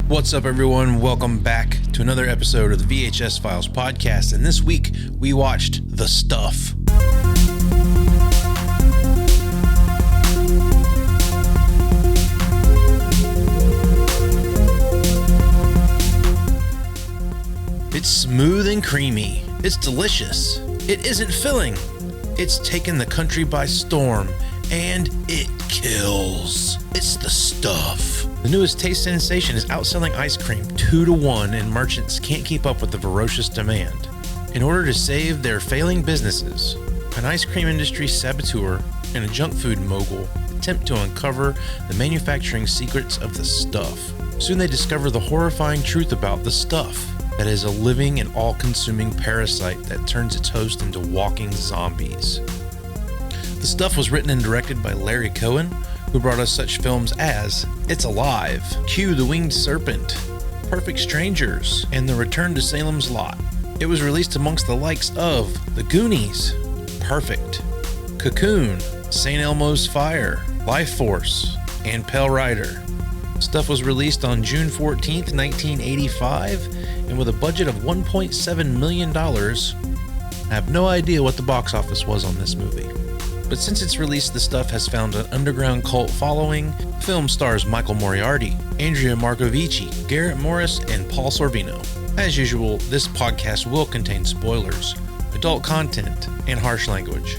What's up, everyone? Welcome back to another episode of the VHS Files podcast. And this week, we watched The Stuff. It's smooth and creamy. It's delicious. It isn't filling. It's taken the country by storm. And it kills. It's The Stuff. The newest taste sensation is outselling ice cream 2-1, and merchants can't keep up with the ferocious demand. In order to save their failing businesses, an ice cream industry saboteur and a junk food mogul attempt to uncover the manufacturing secrets of The Stuff. Soon they discover the horrifying truth about The Stuff, that is a living and all-consuming parasite that turns its host into walking zombies. The Stuff was written and directed by Larry Cohen, who brought us such films as It's Alive, Q the Winged Serpent, Perfect Strangers, and The Return to Salem's Lot. It was released amongst the likes of The Goonies, Perfect, Cocoon, St. Elmo's Fire, Life Force, and Pale Rider. Stuff was released on June 14th, 1985, and with a budget of $1.7 million, I have no idea what the box office was on this movie. But since its release, The Stuff has found an underground cult following. The film stars Michael Moriarty, Andrea Marcovici, Garrett Morris, and Paul Sorvino. As usual, this podcast will contain spoilers, adult content, and harsh language.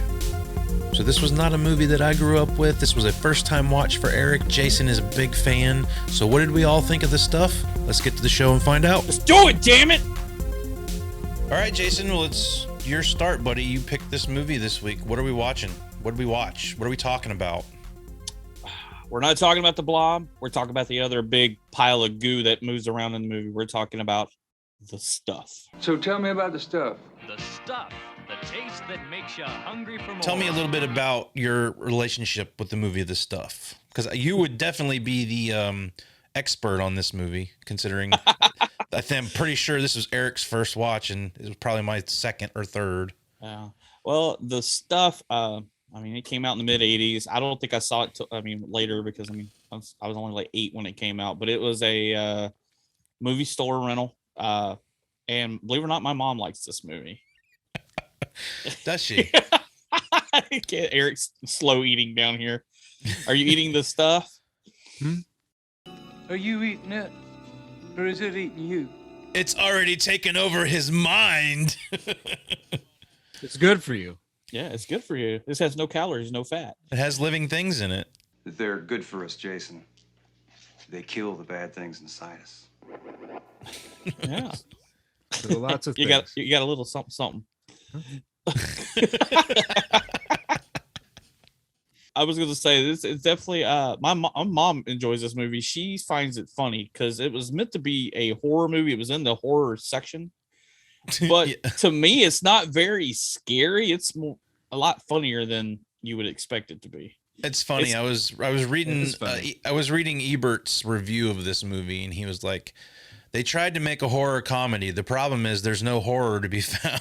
So this was not a movie that I grew up with. This was a first-time watch for Eric. Jason is a big fan. So what did we all think of The Stuff? Let's get to the show and find out. Let's do it, damn it! All right, Jason, well, it's your start, buddy. You picked this movie this week. What are we watching? What did we watch? What are we talking about? We're not talking about the blob. We're talking about the other big pile of goo that moves around in the movie. We're talking about The Stuff. So tell me about The Stuff. The Stuff, the taste that makes you hungry for more. Tell me a little bit about your relationship with the movie The Stuff, because you would definitely be the expert on this movie, considering I'm pretty sure this was Eric's first watch, and it was probably my second or third. Yeah. Well, The Stuff, it came out in the mid 80s. I don't think I saw it later because I was only like 8 when it came out, but it was a movie store rental. And believe it or not, my mom likes this movie. Does she? Eric's slow eating down here. Are you eating The Stuff? Are you eating it? Or is it eating you? It's already taken over his mind. It's good for you. Yeah, it's good for you. This has no calories, no fat. It has living things in it. They're good for us, Jason. They kill the bad things inside us. Yeah. There are lots of you things. got a little something. I was going to say this. It's definitely my mom enjoys this movie. She finds it funny because it was meant to be a horror movie. It was in the horror section, but Yeah. To me, it's not very scary. It's a lot funnier than you would expect it to be. It's funny. I was reading I was reading Ebert's review of this movie, and he was like, they tried to make a horror comedy. The problem is there's no horror to be found.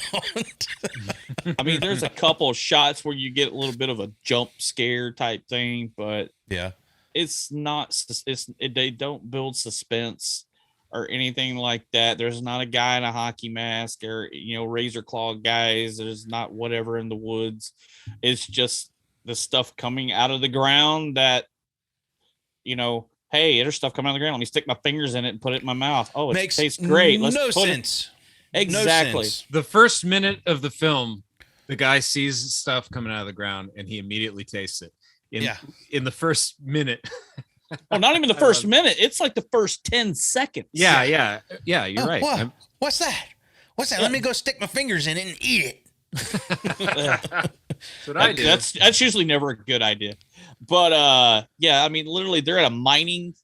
There's a couple of shots where you get a little bit of a jump scare type thing, but yeah, it's not. They don't build suspense or anything like that. There's not a guy in a hockey mask or razor claw guys. There's not whatever in the woods. It's just the stuff coming out of the ground that hey, there's stuff coming out of the ground. Let me stick my fingers in it and put it in my mouth. Oh, it tastes great. Let's no put sense. Exactly. No sense. The first minute of the film, the guy sees stuff coming out of the ground and he immediately tastes it. In the first minute. Well, not even the first minute. It's like the first 10 seconds. Yeah, you're right. What? What's that? Let me go stick my fingers in it and eat it. That's what I do. That's usually never a good idea. But literally they're at a mining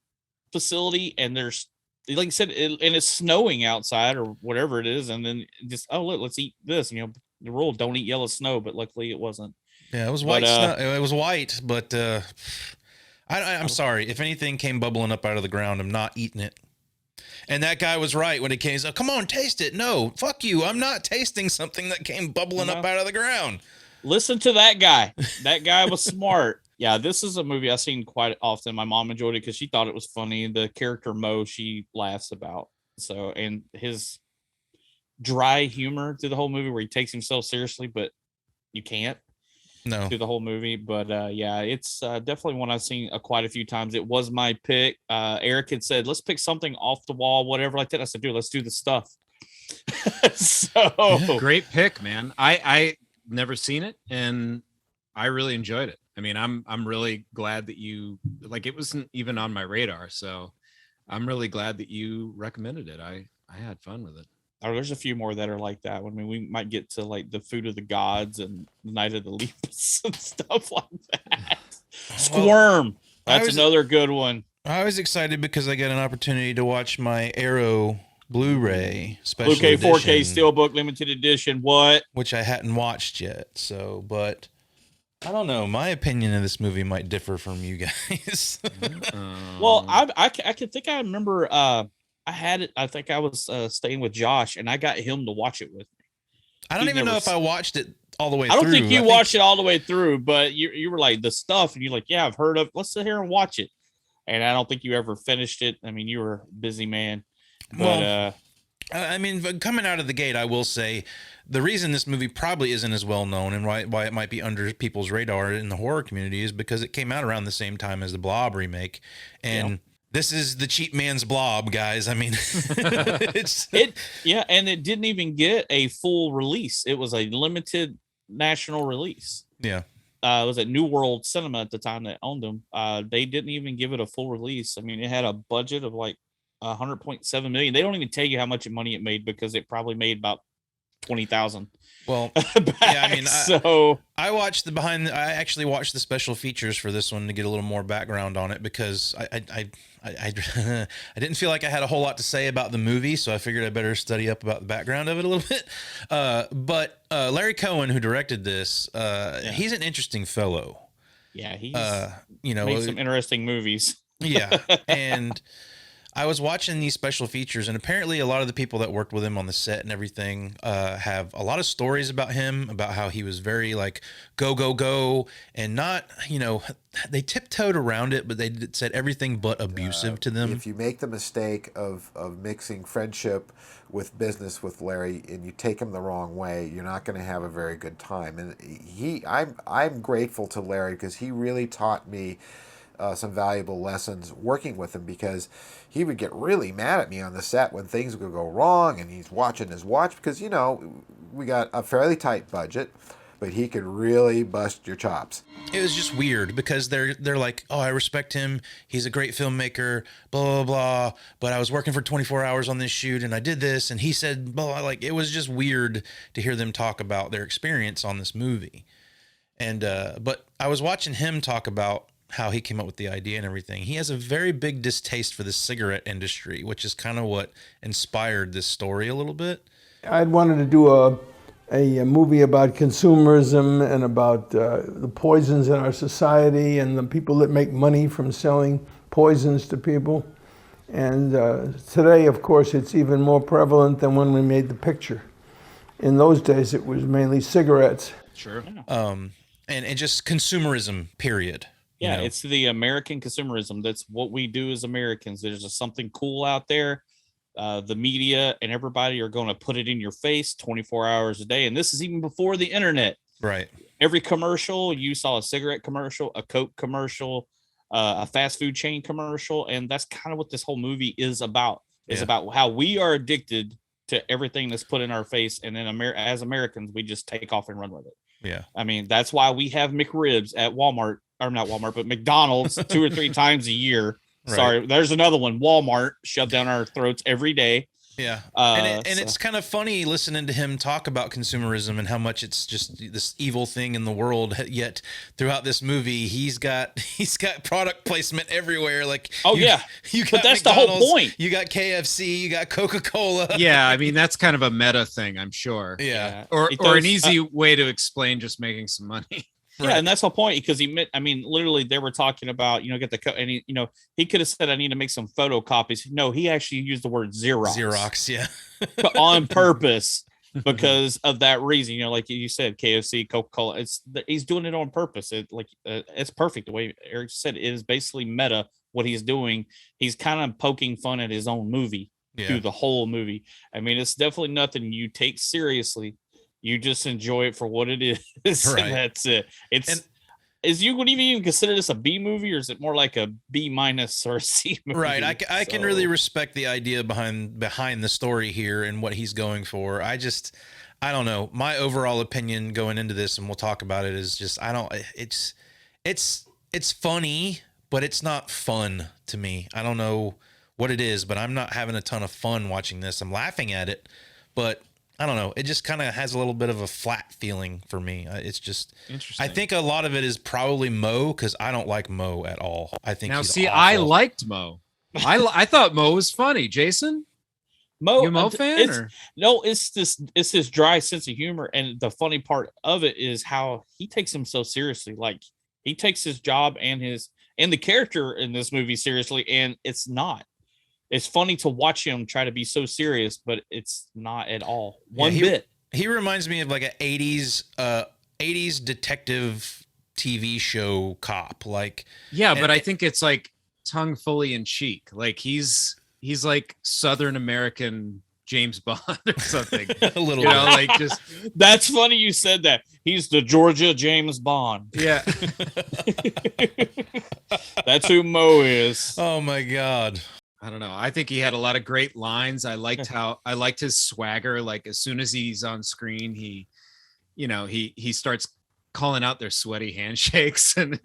facility and there's, like I said, and it's snowing outside or whatever it is, and then just let's eat this. The rule, don't eat yellow snow, but luckily it wasn't. Yeah, it was white snow. It was white, but I'm sorry. If anything came bubbling up out of the ground, I'm not eating it. And that guy was right when it came. So, come on, taste it. No, fuck you. I'm not tasting something that came bubbling up out of the ground. Listen to that guy. That guy was smart. Yeah, this is a movie I've seen quite often. My mom enjoyed it because she thought it was funny. The character Mo, she laughs about. So, and his dry humor through the whole movie where he takes himself seriously, but you can't through the whole movie. But yeah, it's definitely one I've seen quite a few times. It was my pick. Eric had said, let's pick something off the wall, whatever like that. I said, dude, let's do the stuff. So great pick, man. I never seen it and I really enjoyed it. I mean, I'm really glad that you like, it wasn't even on my radar. So I'm really glad that you recommended it. I had fun with it. Oh, there's a few more that are like that. I mean, we might get to like the Food of the Gods and Night of the Lepus and stuff like that. Squirm. That's another good one. I was excited because I got an opportunity to watch my Arrow Blu-ray special Blu-ray edition, 4K Steelbook limited edition. What? Which I hadn't watched yet. So, but I don't know. My opinion of this movie might differ from you guys. Well, I can think I remember. I had it. I think I was staying with Josh, and I got him to watch it with me. I don't even know if I watched it all the way through. I don't think you watched it all the way through, but you were like the stuff, and you're like, yeah, I've heard of. Let's sit here and watch it. And I don't think you ever finished it. I mean, you were a busy man. But, well, I mean, coming out of the gate, I will say the reason this movie probably isn't as well known and why it might be under people's radar in the horror community is because it came out around the same time as the Blob remake, and this is the cheap man's Blob, guys. I mean, and it didn't even get a full release. It was a limited national release. Yeah. It was at New World Cinema at the time that owned them. They didn't even give it a full release. I mean, it had a budget of like 100.7 million. They don't even tell you how much money it made because it probably made about 20,000. Well, yeah, I mean, I actually watched the special features for this one to get a little more background on it because I didn't feel like I had a whole lot to say about the movie, so I figured I better study up about the background of it a little bit. But Larry Cohen, who directed this, he's an interesting fellow. Yeah, he's made some interesting movies. Yeah, and I was watching these special features, and apparently a lot of the people that worked with him on the set and everything have a lot of stories about him, about how he was very like go, and not, they tiptoed around it, but they said everything but abusive to them. If you make the mistake of mixing friendship with business with Larry and you take him the wrong way, you're not going to have a very good time. And I'm grateful to Larry because he really taught me some valuable lessons working with him, because he would get really mad at me on the set when things would go wrong and he's watching his watch because, we got a fairly tight budget, but he could really bust your chops. It was just weird because they're like, oh, I respect him. He's a great filmmaker, blah, blah, blah. But I was working for 24 hours on this shoot and I did this. And he said, blah, like, it was just weird to hear them talk about their experience on this movie. And, but I was watching him talk about how he came up with the idea and everything. He has a very big distaste for the cigarette industry, which is kind of what inspired this story a little bit. I'd wanted to do a movie about consumerism and about the poisons in our society and the people that make money from selling poisons to people. And today, of course, it's even more prevalent than when we made the picture. In those days, it was mainly cigarettes. Sure. And just consumerism, period. Yeah, it's the American consumerism. That's what we do as Americans. There's just something cool out there. The media and everybody are going to put it in your face 24 hours a day. And this is even before the internet. Right. Every commercial, you saw a cigarette commercial, a Coke commercial, a fast food chain commercial. And that's kind of what this whole movie is about. It's about how we are addicted to everything that's put in our face. And then as Americans, we just take off and run with it. Yeah. I mean, that's why we have McRibs at Walmart, or not Walmart, but McDonald's 2 or 3 times a year. Right. Sorry, there's another one. Walmart shoved down our throats every day. Yeah. And it's kind of funny listening to him talk about consumerism and how much it's just this evil thing in the world. Yet throughout this movie, he's got product placement everywhere. Like, you got but that's McDonald's, the whole point. You got KFC, you got Coca-Cola. Yeah. I mean, that's kind of a meta thing, I'm sure. Yeah. Or an easy way to explain just making some money. Yeah, right. And that's the point, because literally they were talking about, get the, and he could have said, I need to make some photocopies. No, he actually used the word Xerox. Xerox, yeah. On purpose. because of that reason. Like you said, KFC, Coca-Cola. He's doing it on purpose. It's perfect the way Eric said. It is basically meta what he's doing. He's kind of poking fun at his own movie through the whole movie. I mean, it's definitely nothing you take seriously. You just enjoy it for what it is. Right. And that's it. Is you would even consider this a B movie, or is it more like a B- or a C movie? Right. I can really respect the idea behind the story here and what he's going for. I don't know. My overall opinion going into this, and we'll talk about it, is just it's funny, but it's not fun to me. I don't know what it is, but I'm not having a ton of fun watching this. I'm laughing at it, but I don't know. It just kind of has a little bit of a flat feeling for me. It's just interesting. I think a lot of it is probably Mo, because I don't like Mo at all. I think he's awful. I liked Mo. I thought Mo was funny. Jason, you a Mo fan? No, it's this dry sense of humor, and the funny part of it is how he takes him so seriously. Like, he takes his job and the character in this movie seriously, and it's not. It's funny to watch him try to be so serious, but it's not at all. One bit. He reminds me of like an 80s detective TV show cop. Like, but I think it's like tongue fully in cheek. Like he's like Southern American James Bond or something. A little bit. Like just. That's funny you said that. He's the Georgia James Bond. Yeah. That's who Mo is. Oh my God. I don't know. I think he had a lot of great lines. I liked his swagger. Like, as soon as he's on screen, he starts calling out their sweaty handshakes, and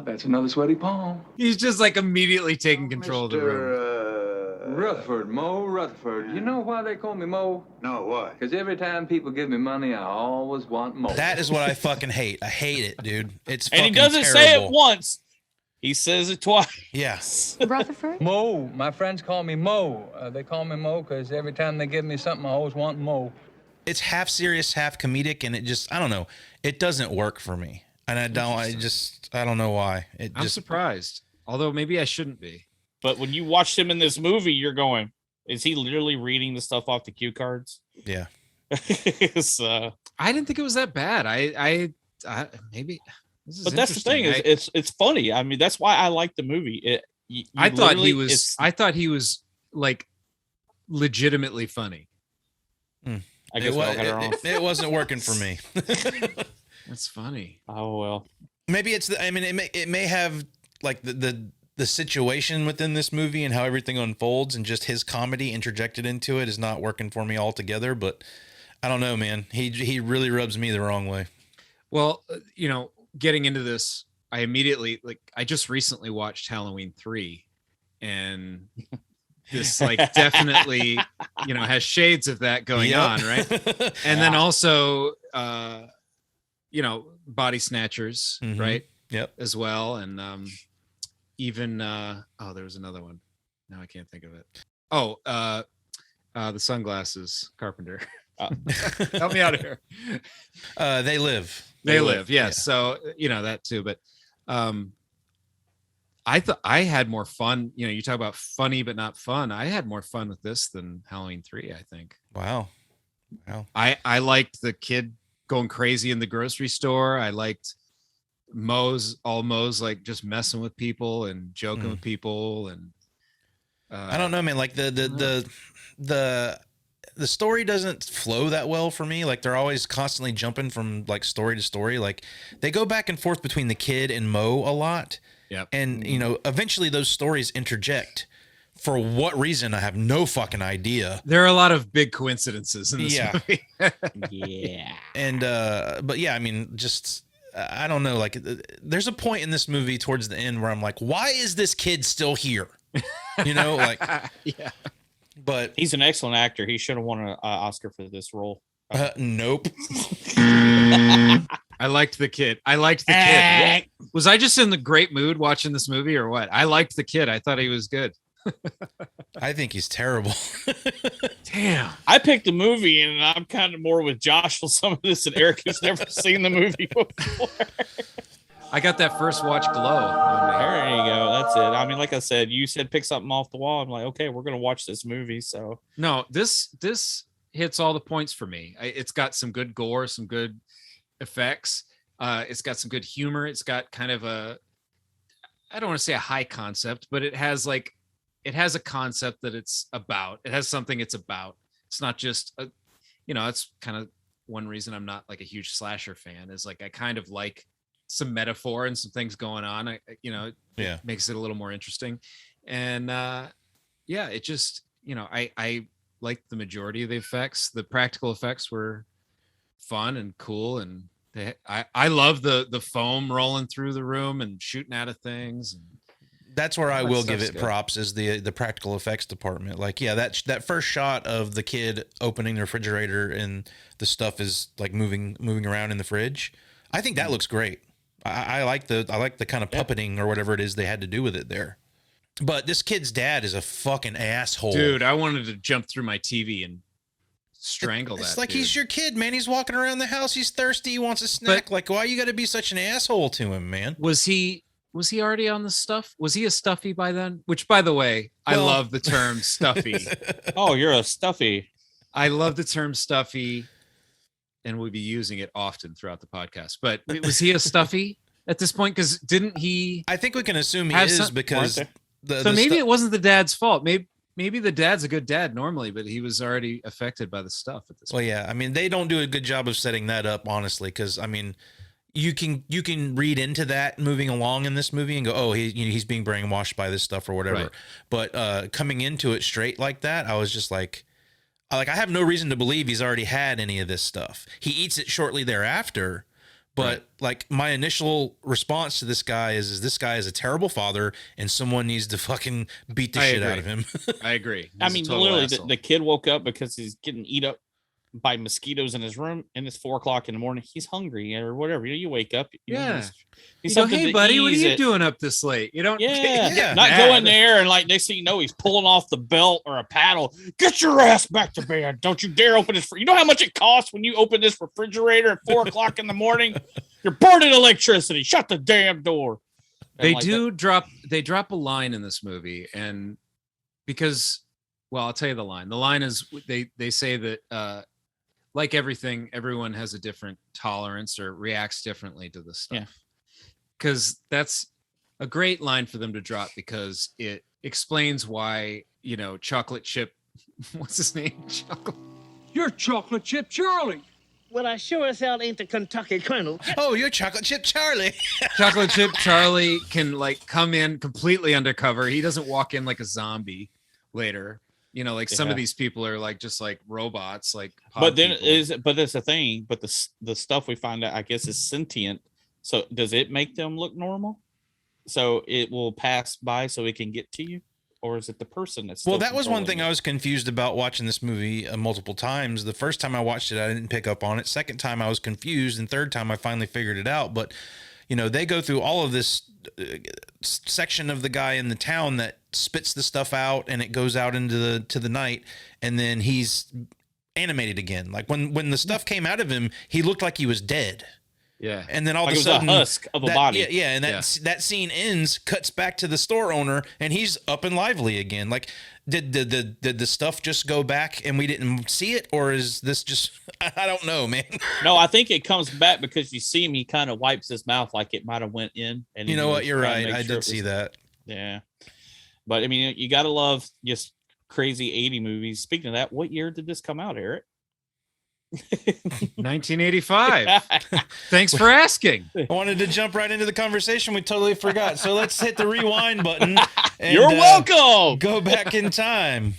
that's another sweaty palm. He's just like immediately taking control of the room. Rutherford, Mo Rutherford. You know why they call me Mo? No, why? Because every time people give me money, I always want more. That is what I fucking hate. I hate it, dude. It's and fucking he doesn't terrible. say it once. He says it twice. Yes. Rutherford? Mo. My friends call me Mo. They call me Mo because every time they give me something, I always want Mo. It's half serious, half comedic, and it just, I don't know. It doesn't work for me. And I don't know why. I'm surprised. Although maybe I shouldn't be. But when you watched him in this movie, you're going, is he literally reading the stuff off the cue cards? Yeah. So, I didn't think it was that bad. I maybe. But that's the thing, is it's funny. I mean, that's why I like the movie. I thought he was like legitimately funny. I guess it wasn't working for me. That's funny. Oh well. Maybe it may have like the situation within this movie and how everything unfolds, and just his comedy interjected into it is not working for me altogether. But I don't know, man. He really rubs me the wrong way. Well, getting into this, I just recently watched Halloween 3, and this like definitely, has shades of that going on. Right. And then also, Body Snatchers, right. Yep. As well. And, even, there was another one. Now I can't think of it. The Sunglasses Carpenter. Help me out here. They Live. They live, yes. Yeah. So that too, but I thought I had more fun. You talk about funny but not fun. I had more fun with this than Halloween 3. I think. Wow. I liked the kid going crazy in the grocery store. I liked Mo's like just messing with people and joking with people, and I don't know, man. Like the story doesn't flow that well for me. Like, they're always constantly jumping from like story to story. Like, they go back and forth between the kid and Mo a lot. Yeah. And eventually those stories interject. For what reason, I have no fucking idea. There are a lot of big coincidences in this movie. Yeah. And but yeah, I mean, just I don't know. Like, there's a point in this movie towards the end where I'm like, why is this kid still here? Like, yeah. But he's an excellent actor. He should have won an Oscar for this role. Nope. I liked the kid. Was I just in the great mood watching this movie or what? I liked the kid. I thought he was good. I think he's terrible. Damn. I picked the movie, and I'm kind of more with Josh on some of this, and Eric has never seen the movie before. I got that first watch glow. There you go. That's it. I mean, like I said, you said pick something off the wall. I'm like, okay, we're gonna watch this movie. So no, this hits all the points for me. It's got some good gore, some good effects. It's got some good humor. It's got kind of I don't want to say a high concept, but it has a concept that it's about. It has something it's about. It's not just that's kind of one reason I'm not like a huge slasher fan, is like I kind of like some metaphor and some things going on. It makes it a little more interesting. And it just, I liked the majority of the effects. The practical effects were fun and cool, and I love the foam rolling through the room and shooting out of things. And that's where I will give it props, is the practical effects department. Like, that first shot of the kid opening the refrigerator and the stuff is like moving around in the fridge. I think that looks great. I like the kind of puppeting or whatever it is they had to do with it there. But this kid's dad is a fucking asshole. Dude, I wanted to jump through my TV and strangle that. It's like, dude. He's your kid, man. He's walking around the house. He's thirsty. He wants a snack. Like, why you got to be such an asshole to him, man? Was he already on the stuff? Was he a stuffy by then? Which, by the way, I love the term stuffy. Oh, you're a stuffy. I love the term stuffy, and we'll be using it often throughout the podcast. But was he a stuffy at this point? Because didn't he? I think we can assume he is, because maybe it wasn't the dad's fault. Maybe the dad's a good dad normally, but he was already affected by the stuff at this point. Well, yeah. I mean, they don't do a good job of setting that up, honestly, because, I mean, you can read into that moving along in this movie and go, oh, he's being brainwashed by this stuff or whatever. Right. But coming into it straight like that, I was just like I have no reason to believe he's already had any of this stuff. He eats it shortly thereafter. But like, my initial response to this guy is this guy is a terrible father, and someone needs to fucking beat the shit out of him. I agree. I mean, literally, the kid woke up because he's getting eat up by mosquitoes in his room, and it's 4:00 in the morning. He's hungry or whatever. You wake up. You go, hey, buddy, what are you doing up this late? You don't. Not going there, and like next thing you know, he's pulling off the belt or a paddle. Get your ass back to bed! Don't you dare open this. You know how much it costs when you open this refrigerator at 4:00 in the morning? You're burning electricity. Shut the damn door. They drop a line in this movie, and because, well, I'll tell you the line. The line is they say that like everything, everyone has a different tolerance or reacts differently to this stuff. Because that's a great line for them to drop, because it explains why, chocolate chip, what's his name? You're chocolate chip Charlie. Well, I sure as hell ain't the Kentucky Colonel. Oh, you're chocolate chip Charlie. Chocolate chip Charlie can like come in completely undercover. He doesn't walk in like a zombie later. Some of these people are like just like robots, like. But that's the thing. But the stuff we find out, I guess, is sentient. So does it make them look normal? So it will pass by so it can get to you? Or is it the person that's that was one thing I was confused about watching this movie multiple times. The first time I watched it, I didn't pick up on it. Second time, I was confused. And third time, I finally figured it out. But, they go through all of this section of the guy in the town that spits the stuff out, and it goes out into the night. And then he's animated again. Like when the stuff came out of him, he looked like he was dead. Yeah. And then all of a sudden, a husk of a body. Yeah. And that scene ends, cuts back to the store owner, and he's up and lively again. Like, did the stuff just go back and we didn't see it? Or is this just, I don't know, man. No, I think it comes back because you see him, he kind of wipes his mouth like it might have went in. And you know what? You're right. I did see that. Yeah. But I mean, you got to love just crazy 80 movies. Speaking of that, what year did this come out, Eric? 1985. Thanks for asking. I wanted to jump right into the conversation. We totally forgot. So let's hit the rewind button. And, you're welcome. Go back in time.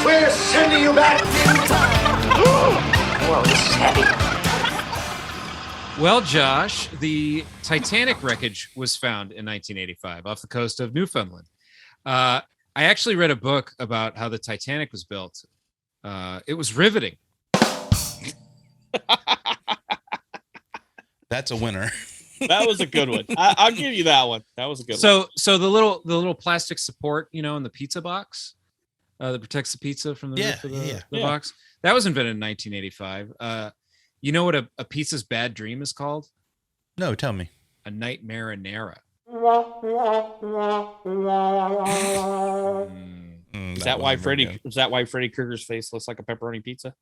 We're sending you back in time. Whoa, this is heavy. Well, Josh, the Titanic wreckage was found in 1985 off the coast of Newfoundland. I actually read a book about how the Titanic was built. It was riveting. That's a winner. That was a good one. I'll give you that one. That was a good one. So the little plastic support, in the pizza box that protects the pizza from the roof of the box, that was invented in 1985. You know what a pizza's bad dream is called? No, tell me. A nightmarinara. Is about. Is that why Freddy Krueger's face looks like a pepperoni pizza?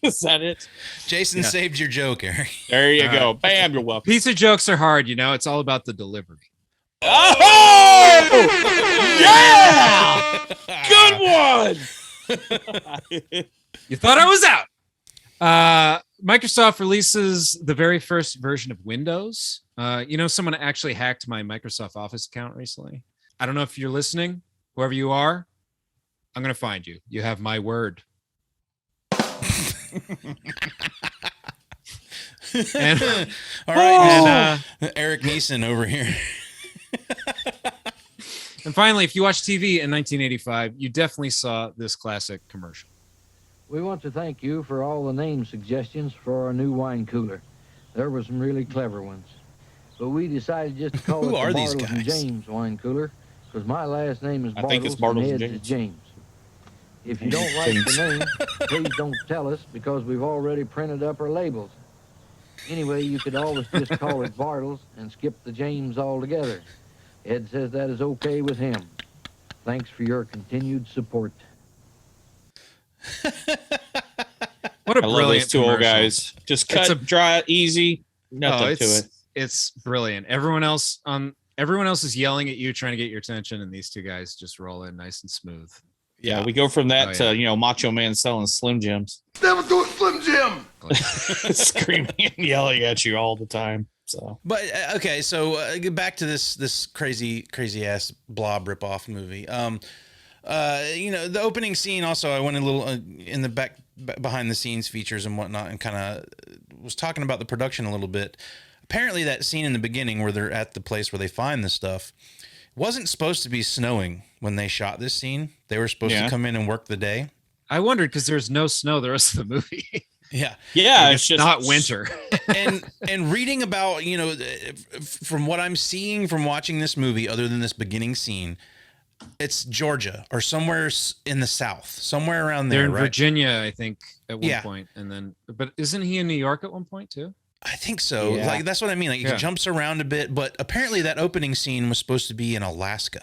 Is that it? Jason saved your joke, Eric. There you go. Bam, you're welcome. Pizza jokes are hard, it's all about the delivery. Oh! Yeah! Good one! You thought I was out. Microsoft releases the very first version of Windows. Someone actually hacked my Microsoft Office account recently. I don't know if you're listening, whoever you are, I'm going to find you. You have my word. And, all right, Eric Neeson over here. And finally, if you watch TV in 1985, you definitely saw this classic commercial. We want to thank you for all the name suggestions for our new wine cooler. There were some really clever ones. But we decided just to call it the Bartles and James wine cooler because my last name is Bartles, I think it's Bartles and Ed's is James. If you don't like the name, please don't tell us because we've already printed up our labels. Anyway, you could always just call it Bartles and skip the James altogether. Ed says that is okay with him. Thanks for your continued support. What a brilliant those two old guys. Just cut, dry, easy. Nothing to it. It's brilliant. Everyone else is yelling at you, trying to get your attention, and these two guys just roll in nice and smooth. Yeah, we go from that to Macho Man selling Slim Jims. Never do it, Slim Jim. Screaming and yelling at you all the time. So, but okay, so back to this crazy ass Blob ripoff movie. The opening scene. Also, I went a little in the back behind the scenes features and whatnot, and kind of was talking about the production a little bit. Apparently, that scene in the beginning where they're at the place where they find this stuff wasn't supposed to be snowing when they shot this scene. They were supposed to come in and work the day. I wondered because there's no snow the rest of the movie. Yeah. It's just not winter. and reading about, from what I'm seeing from watching this movie, other than this beginning scene, it's Georgia or somewhere in the South, somewhere around there. They're in right? Virginia, I think, at one point, and then, but isn't he in New York at one point too? I think so. Yeah. Like that's what I mean. Like it jumps around a bit, but apparently that opening scene was supposed to be in Alaska.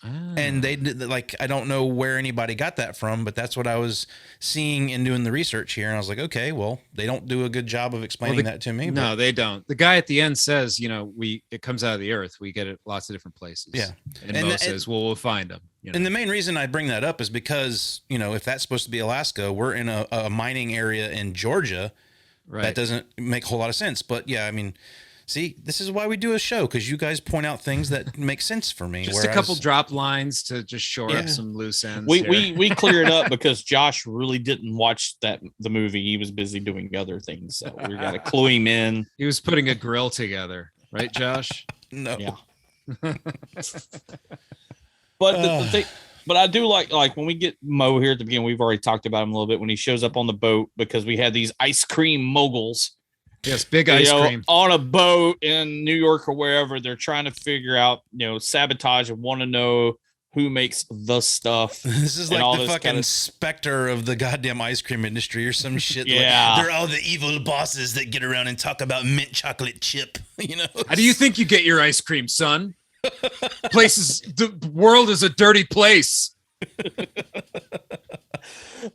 And they did, like, I don't know where anybody got that from, but that's what I was seeing and doing the research here. And I was like, okay, well, they don't do a good job of explaining that to me. No, they don't. The guy at the end says, it comes out of the earth. We get it lots of different places. Yeah. And Mo says, well, we'll find them. And the main reason I bring that up is because, if that's supposed to be Alaska, we're in a mining area in Georgia. Right. That doesn't make a whole lot of sense. But yeah, I mean, see, this is why we do a show, because you guys point out things that make sense for me. Just a couple drop lines to just shore up some loose ends. We cleared up because Josh really didn't watch the movie. He was busy doing other things, so we got to clue him in. He was putting a grill together, right, Josh? No. Yeah. But the thing. But I do like when we get Mo here at the beginning, we've already talked about him a little bit when he shows up on the boat, because we had these ice cream moguls. Yes, big ice cream on a boat in New York or wherever. They're trying to figure out, sabotage and want to know who makes the stuff. This is like the fucking specter of the goddamn ice cream industry or some shit. Yeah. Like, they're all the evil bosses that get around and talk about mint chocolate chip, How do you think you get your ice cream, son? The world is a dirty place.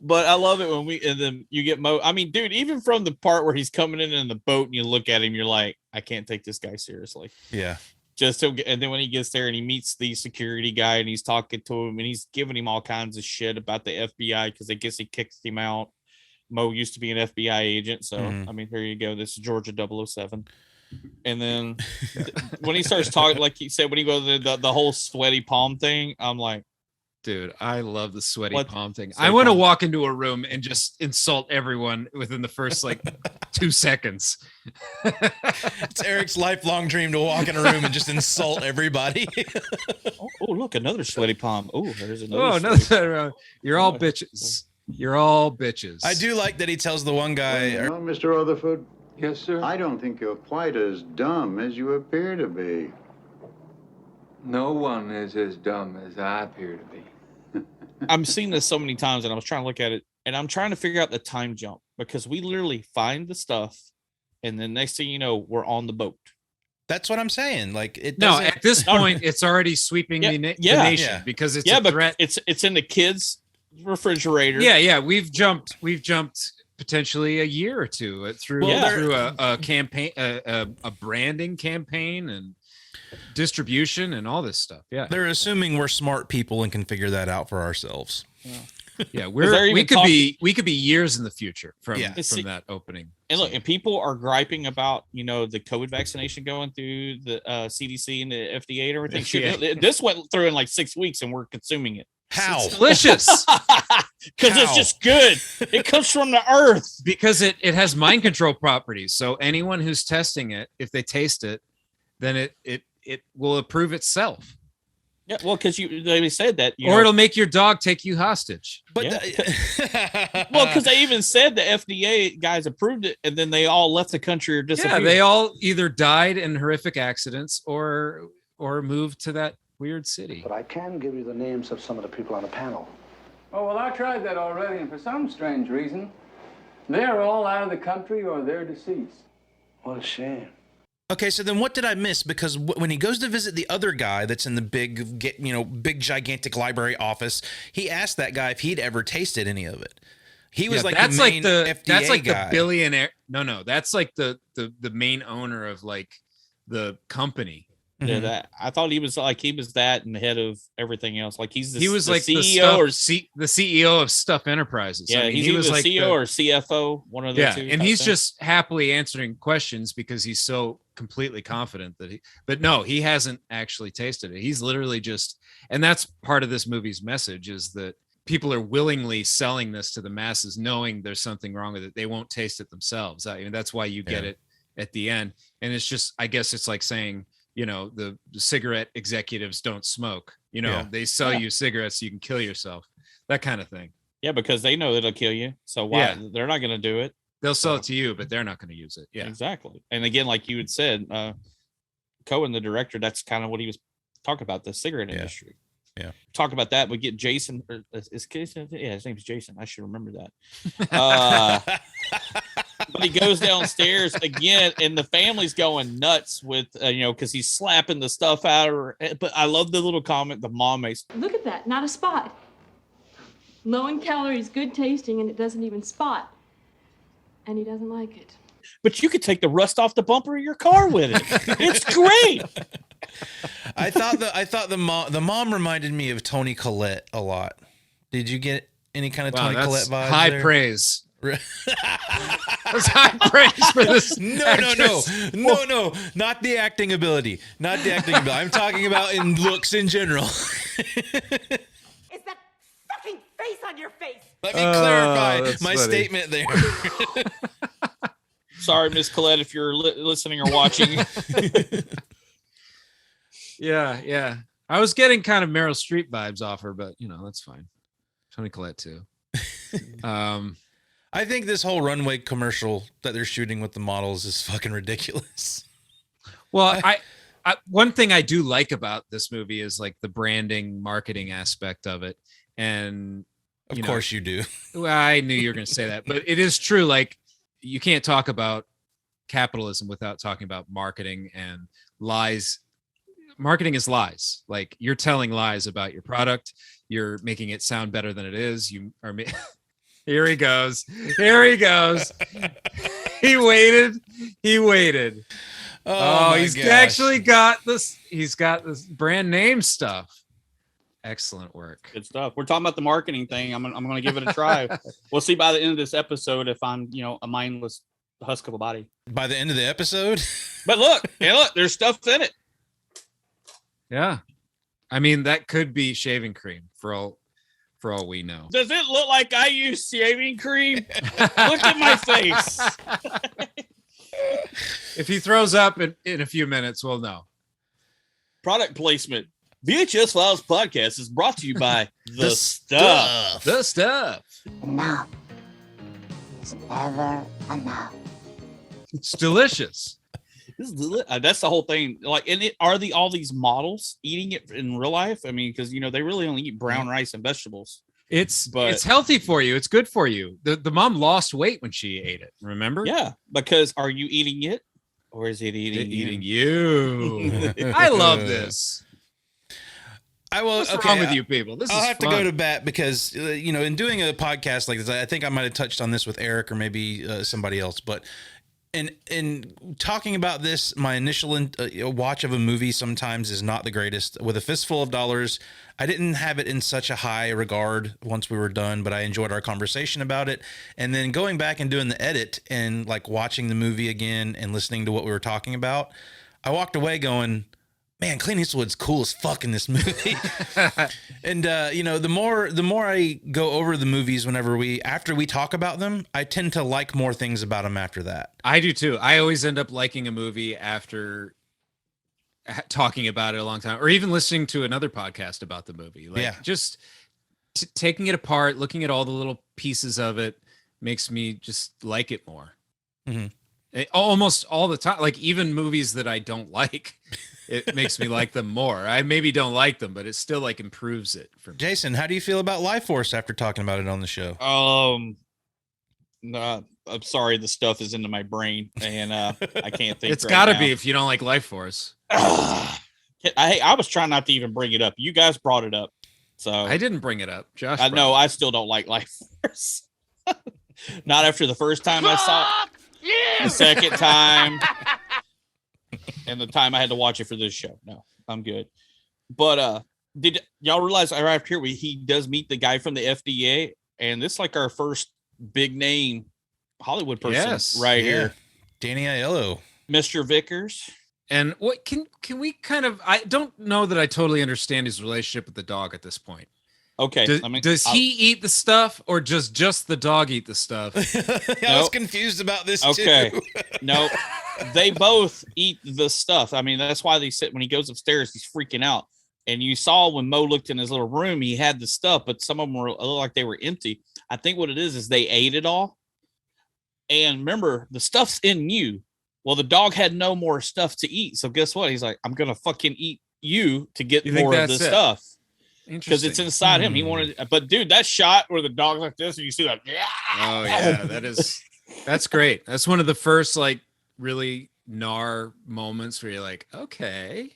But I love it when and then you get Mo. I mean, dude, even from the part where he's coming in the boat and you look at him, you're like, I can't take this guy seriously. Yeah. And then when he gets there and he meets the security guy and he's talking to him and he's giving him all kinds of shit about the FBI because I guess he kicked him out. Mo used to be an FBI agent, so I mean, here you go. This is Georgia 007. And then when he starts talking, like he said, when he goes to the whole sweaty palm thing, I'm like, dude, I love the sweaty palm thing. I want to walk into a room and just insult everyone within the first 2 seconds. It's Eric's lifelong dream to walk in a room and just insult everybody. oh, look, another sweaty palm. Oh, there's another. Oh, another. You're all bitches. You're all bitches. I do like that he tells the one guy. Well, Mr. Rutherford. Yes, sir. I don't think you're quite as dumb as you appear to be. No one is as dumb as I appear to be. I've seen this so many times, and I was trying to look at it, and I'm trying to figure out the time jump, because we literally find the stuff, and then next thing you know, we're on the boat. That's what I'm saying. Like it. No, doesn't- at this point, it's already sweeping the nation because it's a but threat. It's in the kids' refrigerator. Yeah. We've jumped potentially a year or two through a campaign, a branding campaign, and distribution and all this stuff. Yeah, they're assuming we're smart people and can figure that out for ourselves. Yeah, we could be years in the future from that opening. And look, and people are griping about the COVID vaccination going through the CDC and the FDA and everything. Shit, this went through in like 6 weeks, and we're consuming it. How? It's delicious. Because it's just good. It comes from the earth. Because it has mind control properties. So anyone who's testing it, if they taste it, then it will approve itself. Yeah, well, because they said that, it'll make your dog take you hostage. But because they even said the FDA guys approved it, and then they all left the country or disappeared. Yeah, they all either died in horrific accidents or moved to that weird city. But I can give you the names of some of the people on the panel. Oh, well, I tried that already, and for some strange reason, they're all out of the country or they're deceased. What a shame. Okay, so then what did I miss? Because when he goes to visit the other guy that's in the big gigantic library office, he asked that guy if he'd ever tasted any of it. He was that's the main FDA that's like guy. The billionaire. No, that's like the main owner of like the company. Yeah, that I thought he was that and the head of everything else. Like he was the like CEO the CEO of Stuff Enterprises. Yeah, I mean, he was like CEO or CFO, one of the two. And he's just happily answering questions because he's so completely confident that but no, he hasn't actually tasted it. He's literally just, and that's part of this movie's message, is that people are willingly selling this to the masses, knowing there's something wrong with it. They won't taste it themselves. I mean, that's why you get it at the end. And it's just, I guess it's like saying, the cigarette executives don't smoke. They sell you cigarettes so you can kill yourself. That kind of thing. Yeah, because they know it'll kill you. So why they're not going to do it? They'll sell it to you, but they're not going to use it. Yeah, exactly. And again, like you had said, Cohen, the director, that's kind of what he was talking about, the cigarette industry. Yeah. Talk about that. We get Jason. Is Jason? Yeah, his name's Jason. I should remember that. But he goes downstairs again, and the family's going nuts with, because he's slapping the stuff out of her. But I love the little comment the mom makes. Look at that, not a spot. Low in calories, good tasting, and it doesn't even spot. And he doesn't like it. But you could take the rust off the bumper of your car with it. It's great. I thought the mom reminded me of Toni Collette a lot. Did you get any kind of Toni Collette vibes? High there? Praise. That's high praise for this. No, not the acting ability. I'm talking about in looks in general. It's that fucking face on your face. Let me clarify my statement there. Sorry, Miss Collette, if you're listening or watching. Yeah. I was getting kind of Meryl Streep vibes off her, but that's fine. Toni Collette too. I think this whole runway commercial that they're shooting with the models is fucking ridiculous. Well, I one thing I do like about this movie is like the branding, marketing aspect of it, and of course you do. Well, I knew you were going to say that, but it is true. Like, you can't talk about capitalism without talking about marketing and lies. Marketing is lies. Like, you're telling lies about your product. You're making it sound better than it is. You are. Here he goes. He waited. Oh, he's actually got this. He's got this brand name stuff. Excellent work. Good stuff. We're talking about the marketing thing. I'm going to give it a try. We'll see by the end of this episode if I'm, a mindless husk of a body. By the end of the episode? But look, there's stuff in it. Yeah. I mean, that could be shaving cream for all we know. Does it look like I use shaving cream? Look at my face. If he throws up in a few minutes, we'll know. Product placement. VHS Files Podcast is brought to you by The Stuff. The Stuff. Enough. It's never enough. It's delicious. That's the whole thing. Like, and are all these models eating it in real life? I mean, because they really only eat brown rice and vegetables. It's healthy for you. It's good for you. The mom lost weight when she ate it. Remember? Yeah, because are you eating it? Or is it eating you? I love this. What's wrong with you people? This I'll is have fun. to go to bat because in doing a podcast like this, I think I might have touched on this with Eric or maybe somebody else, but in talking about this, my initial watch of a movie sometimes is not the greatest. With A Fistful of Dollars, I didn't have it in such a high regard once we were done, but I enjoyed our conversation about it. And then going back and doing the edit and like watching the movie again and listening to what we were talking about, I walked away going, man, Clint Eastwood's cool as fuck in this movie. And the more I go over the movies after we talk about them, I tend to like more things about them after that. I do too. I always end up liking a movie after talking about it a long time, or even listening to another podcast about the movie. Just taking it apart, looking at all the little pieces of it makes me just like it more. Mm-hmm. Almost all the time. Like even movies that I don't like, it makes me like them more. I maybe don't like them, but it still like improves it for me. Jason, how do you feel about Life Force after talking about it on the show? No, I'm sorry, the stuff is into my brain and I can't think. It's got to be if you don't like Life Force. I was trying not to even bring it up. You guys brought it up, so I didn't bring it up. Josh, I know I still don't like Life Force. Not after the first time I saw it. The second time. And the time I had to watch it for this show. No, I'm good. But did y'all realize right here he does meet the guy from the FDA, and this is like our first big name Hollywood person here. Danny Aiello. Mr. Vickers. And what can we kind of, I don't know that I totally understand his relationship with the dog at this point. Okay. Does he eat the stuff or just the dog eat the stuff? I was confused about this too. No, they both eat the stuff. I mean, that's why they sit when he goes upstairs, he's freaking out. And you saw when Mo looked in his little room, he had the stuff, but some of them were like they were empty. I think what it is they ate it all. And remember, the stuff's in you. Well, the dog had no more stuff to eat. So guess what? He's like, I'm going to fucking eat you to get more of the stuff. Because it's inside him. He wanted, but dude, that shot where the dog's like this and you see that. Oh yeah, that's great. That's one of the first like really gnar moments where you're like, okay.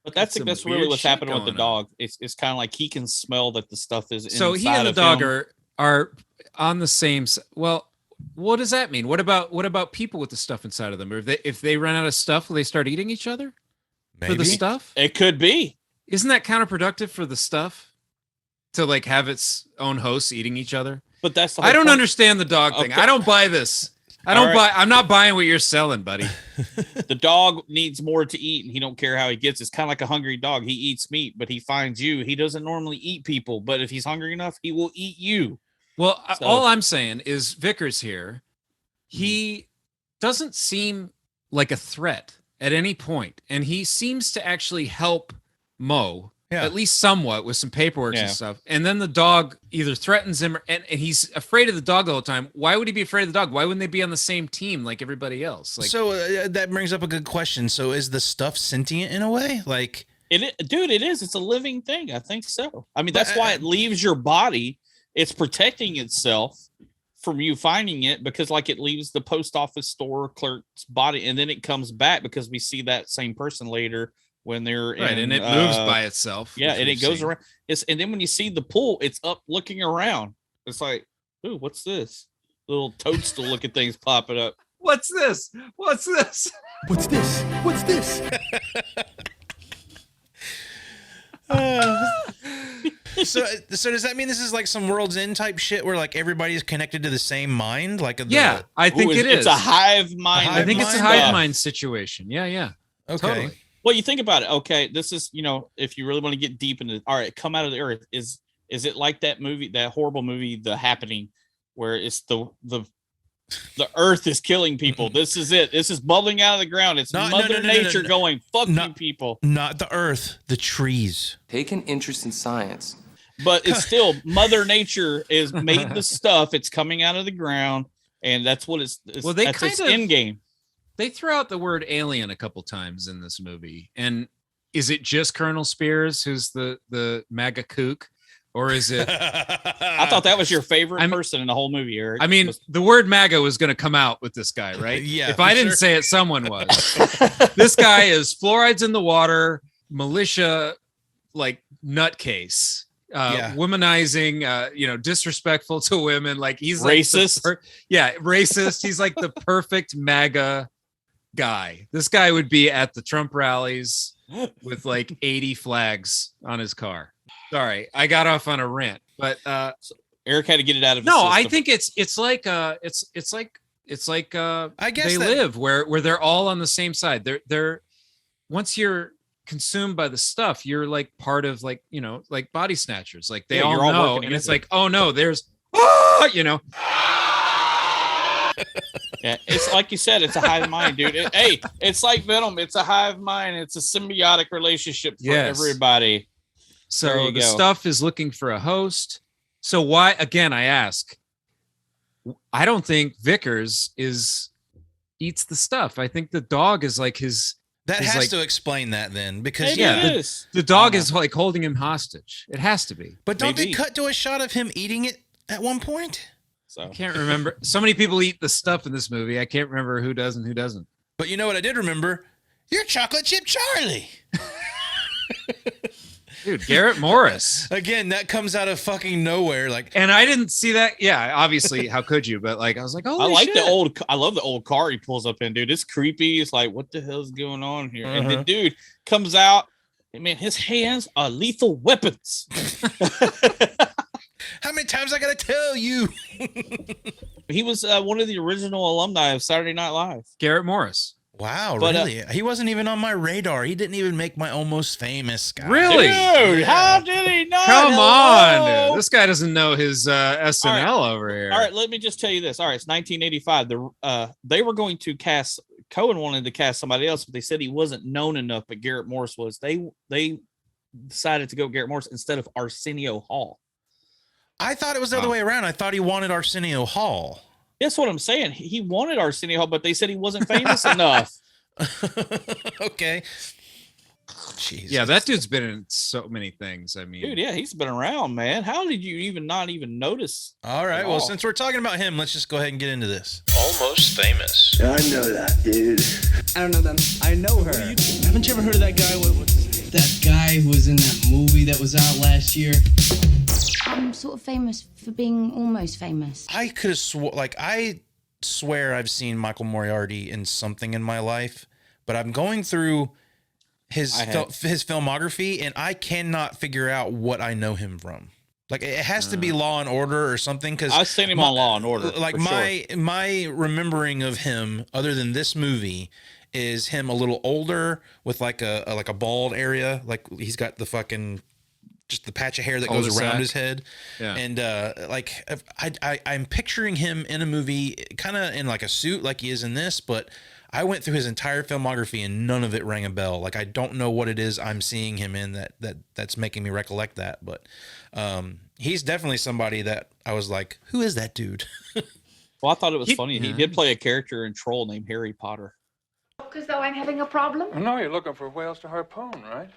But that's really what's happening with the dog. It's kind of like he can smell that the stuff is inside. So he and the dog are on the same. Well, what does that mean? What about people with the stuff inside of them? Or if they run out of stuff, will they start eating each other? Maybe. For the stuff? It could be. Isn't that counterproductive for the stuff to like have its own hosts eating each other? But that's the I don't understand the dog thing. I don't buy this. I'm not buying what you're selling, buddy. The dog needs more to eat and he don't care how he gets. It's kind of like a hungry dog. He eats meat, but he finds you. He doesn't normally eat people, but if he's hungry enough, he will eat you. Well, all I'm saying is Vickers here, he doesn't seem like a threat at any point, and he seems to actually help Mo, at least somewhat, with some paperwork and stuff. And then the dog either threatens him, and he's afraid of the dog the whole time. Why would he be afraid of the dog? Why wouldn't they be on the same team like everybody else? Like, so that brings up a good question. So is the stuff sentient in a way? Like dude, it is. It's a living thing. I think so. I mean, that's why it leaves your body. It's protecting itself from you finding it because like it leaves the post office store clerk's body and then it comes back because we see that same person later when they're right, and it moves by itself. Yeah, and it goes around. And then when you see the pool, it's up looking around. It's like, ooh, what's this? Little toadstool looking things popping up. What's this? What's this? What's this? What's this? So does that mean this is like some World's End type shit where like everybody's connected to the same mind? Like I think it is. It's a hive mind. I think it's a hive mind situation. Yeah. Okay. Totally. Well, you think about it. Okay, this is, if you really want to get deep into, all right, Come Out of the Earth. Is it like that movie, that horrible movie, The Happening, where it's the earth is killing people? This is it. This is bubbling out of the ground. It's Mother Nature going, fuck you people. Not the earth, the trees. Take an interest in science. But it's still Mother Nature is made the stuff. It's coming out of the ground, and that's what it's well, they that's kind its of end game. They throw out the word alien a couple times in this movie. And is it just Colonel Spears who's the MAGA kook? or is it? I thought that was your favorite person in the whole movie, Eric. I mean, the word MAGA was going to come out with this guy, right? Yeah. If I didn't say it, someone was. This guy is fluorides in the water, militia, like nutcase, womanizing, disrespectful to women. Like he's racist. Like racist. He's like the perfect MAGA guy. This guy would be at the Trump rallies with like 80 flags on his car. Sorry, I got off on a rant, but Eric had to get it out of his no. system. I think it's like I guess they live where they're all on the same side. They're once you're consumed by the stuff, you're like part of like body snatchers. Like they all know, and it's like, oh no, there's Yeah, it's like you said, it's a hive mind, dude. It's like Venom. It's a hive mind. It's a symbiotic relationship for everybody. So the stuff is looking for a host. So why, again, I ask, I don't think Vickers eats the stuff. I think the dog is like his. That has to explain that then, because the dog is like holding him hostage. It has to be. But don't they cut to a shot of him eating it at one point? So I can't remember. So many people eat the stuff in this movie. I can't remember who does and who doesn't. But you know what I did remember? You're Chocolate Chip Charlie. Dude, Garrett Morris. Again, that comes out of fucking nowhere. Like, and I didn't see that. Yeah, obviously, how could you? But like, I was like, oh, I love the old car he pulls up in, dude. It's creepy. It's like, what the hell's going on here? And the dude comes out. I mean, his hands are lethal weapons. How many times I gotta tell you? He was one of the original alumni of Saturday Night Live. Garrett Morris. Wow, really? He wasn't even on my radar. He didn't even make my Almost Famous guy. Really? Dude, how did he not? Come on, dude. This guy doesn't know his SNL over here. All right, let me just tell you this. All right, it's 1985. They were going to cast, Cohen wanted to cast somebody else, but they said he wasn't known enough, but Garrett Morris was. They decided to go Garrett Morris instead of Arsenio Hall. I thought it was the other way around. I thought he wanted Arsenio Hall. That's what I'm saying. He wanted Arsenio Hall, but they said he wasn't famous enough. Okay. Jesus. Yeah, that dude's been in so many things. I mean, dude, yeah, he's been around, man. How did you not even notice? All right. Well, since we're talking about him, let's just go ahead and get into this. Almost Famous. I know that, dude. I don't know them. I know her. Haven't you ever heard of that guy? What's his name? That guy who was in that movie that was out last year. I'm sort of famous for being almost famous. I could have I swear I've seen Michael Moriarty in something in my life, but I'm going through his filmography and I cannot figure out what I know him from. Like it has to be Law and Order or something, because I've seen him on Law and Order. Like my remembering of him, other than this movie, is him a little older with like a bald area, like he's got the fucking just the patch of hair that goes around his head. Yeah. And I'm picturing him in a movie kind of in like a suit like he is in this, but I went through his entire filmography and none of it rang a bell. Like I don't know what it is I'm seeing him in that's making me recollect that, but he's definitely somebody that I was like, who is that dude? Well, I thought it was funny. He did play a character in Troll named Harry Potter. Because though I'm having a problem? Oh, no, you're looking for whales to harpoon, right?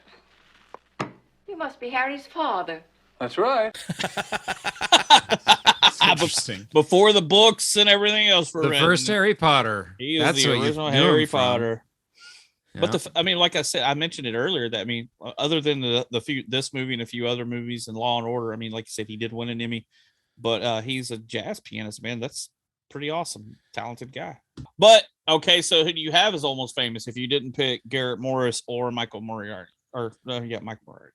You must be Harry's father. That's right. Interesting. Before the books and everything else were the written. First Harry Potter. He is the original Harry Potter. Yeah. But I mean, like I said, I mentioned it earlier that, I mean, other than this movie and a few other movies and Law and Order, I mean, like you said, he did win an Emmy, but he's a jazz pianist, man. That's pretty awesome. Talented guy. But okay, so who do you have as almost famous if you didn't pick Garrett Morris or Michael Moriarty? Or Michael Moriarty.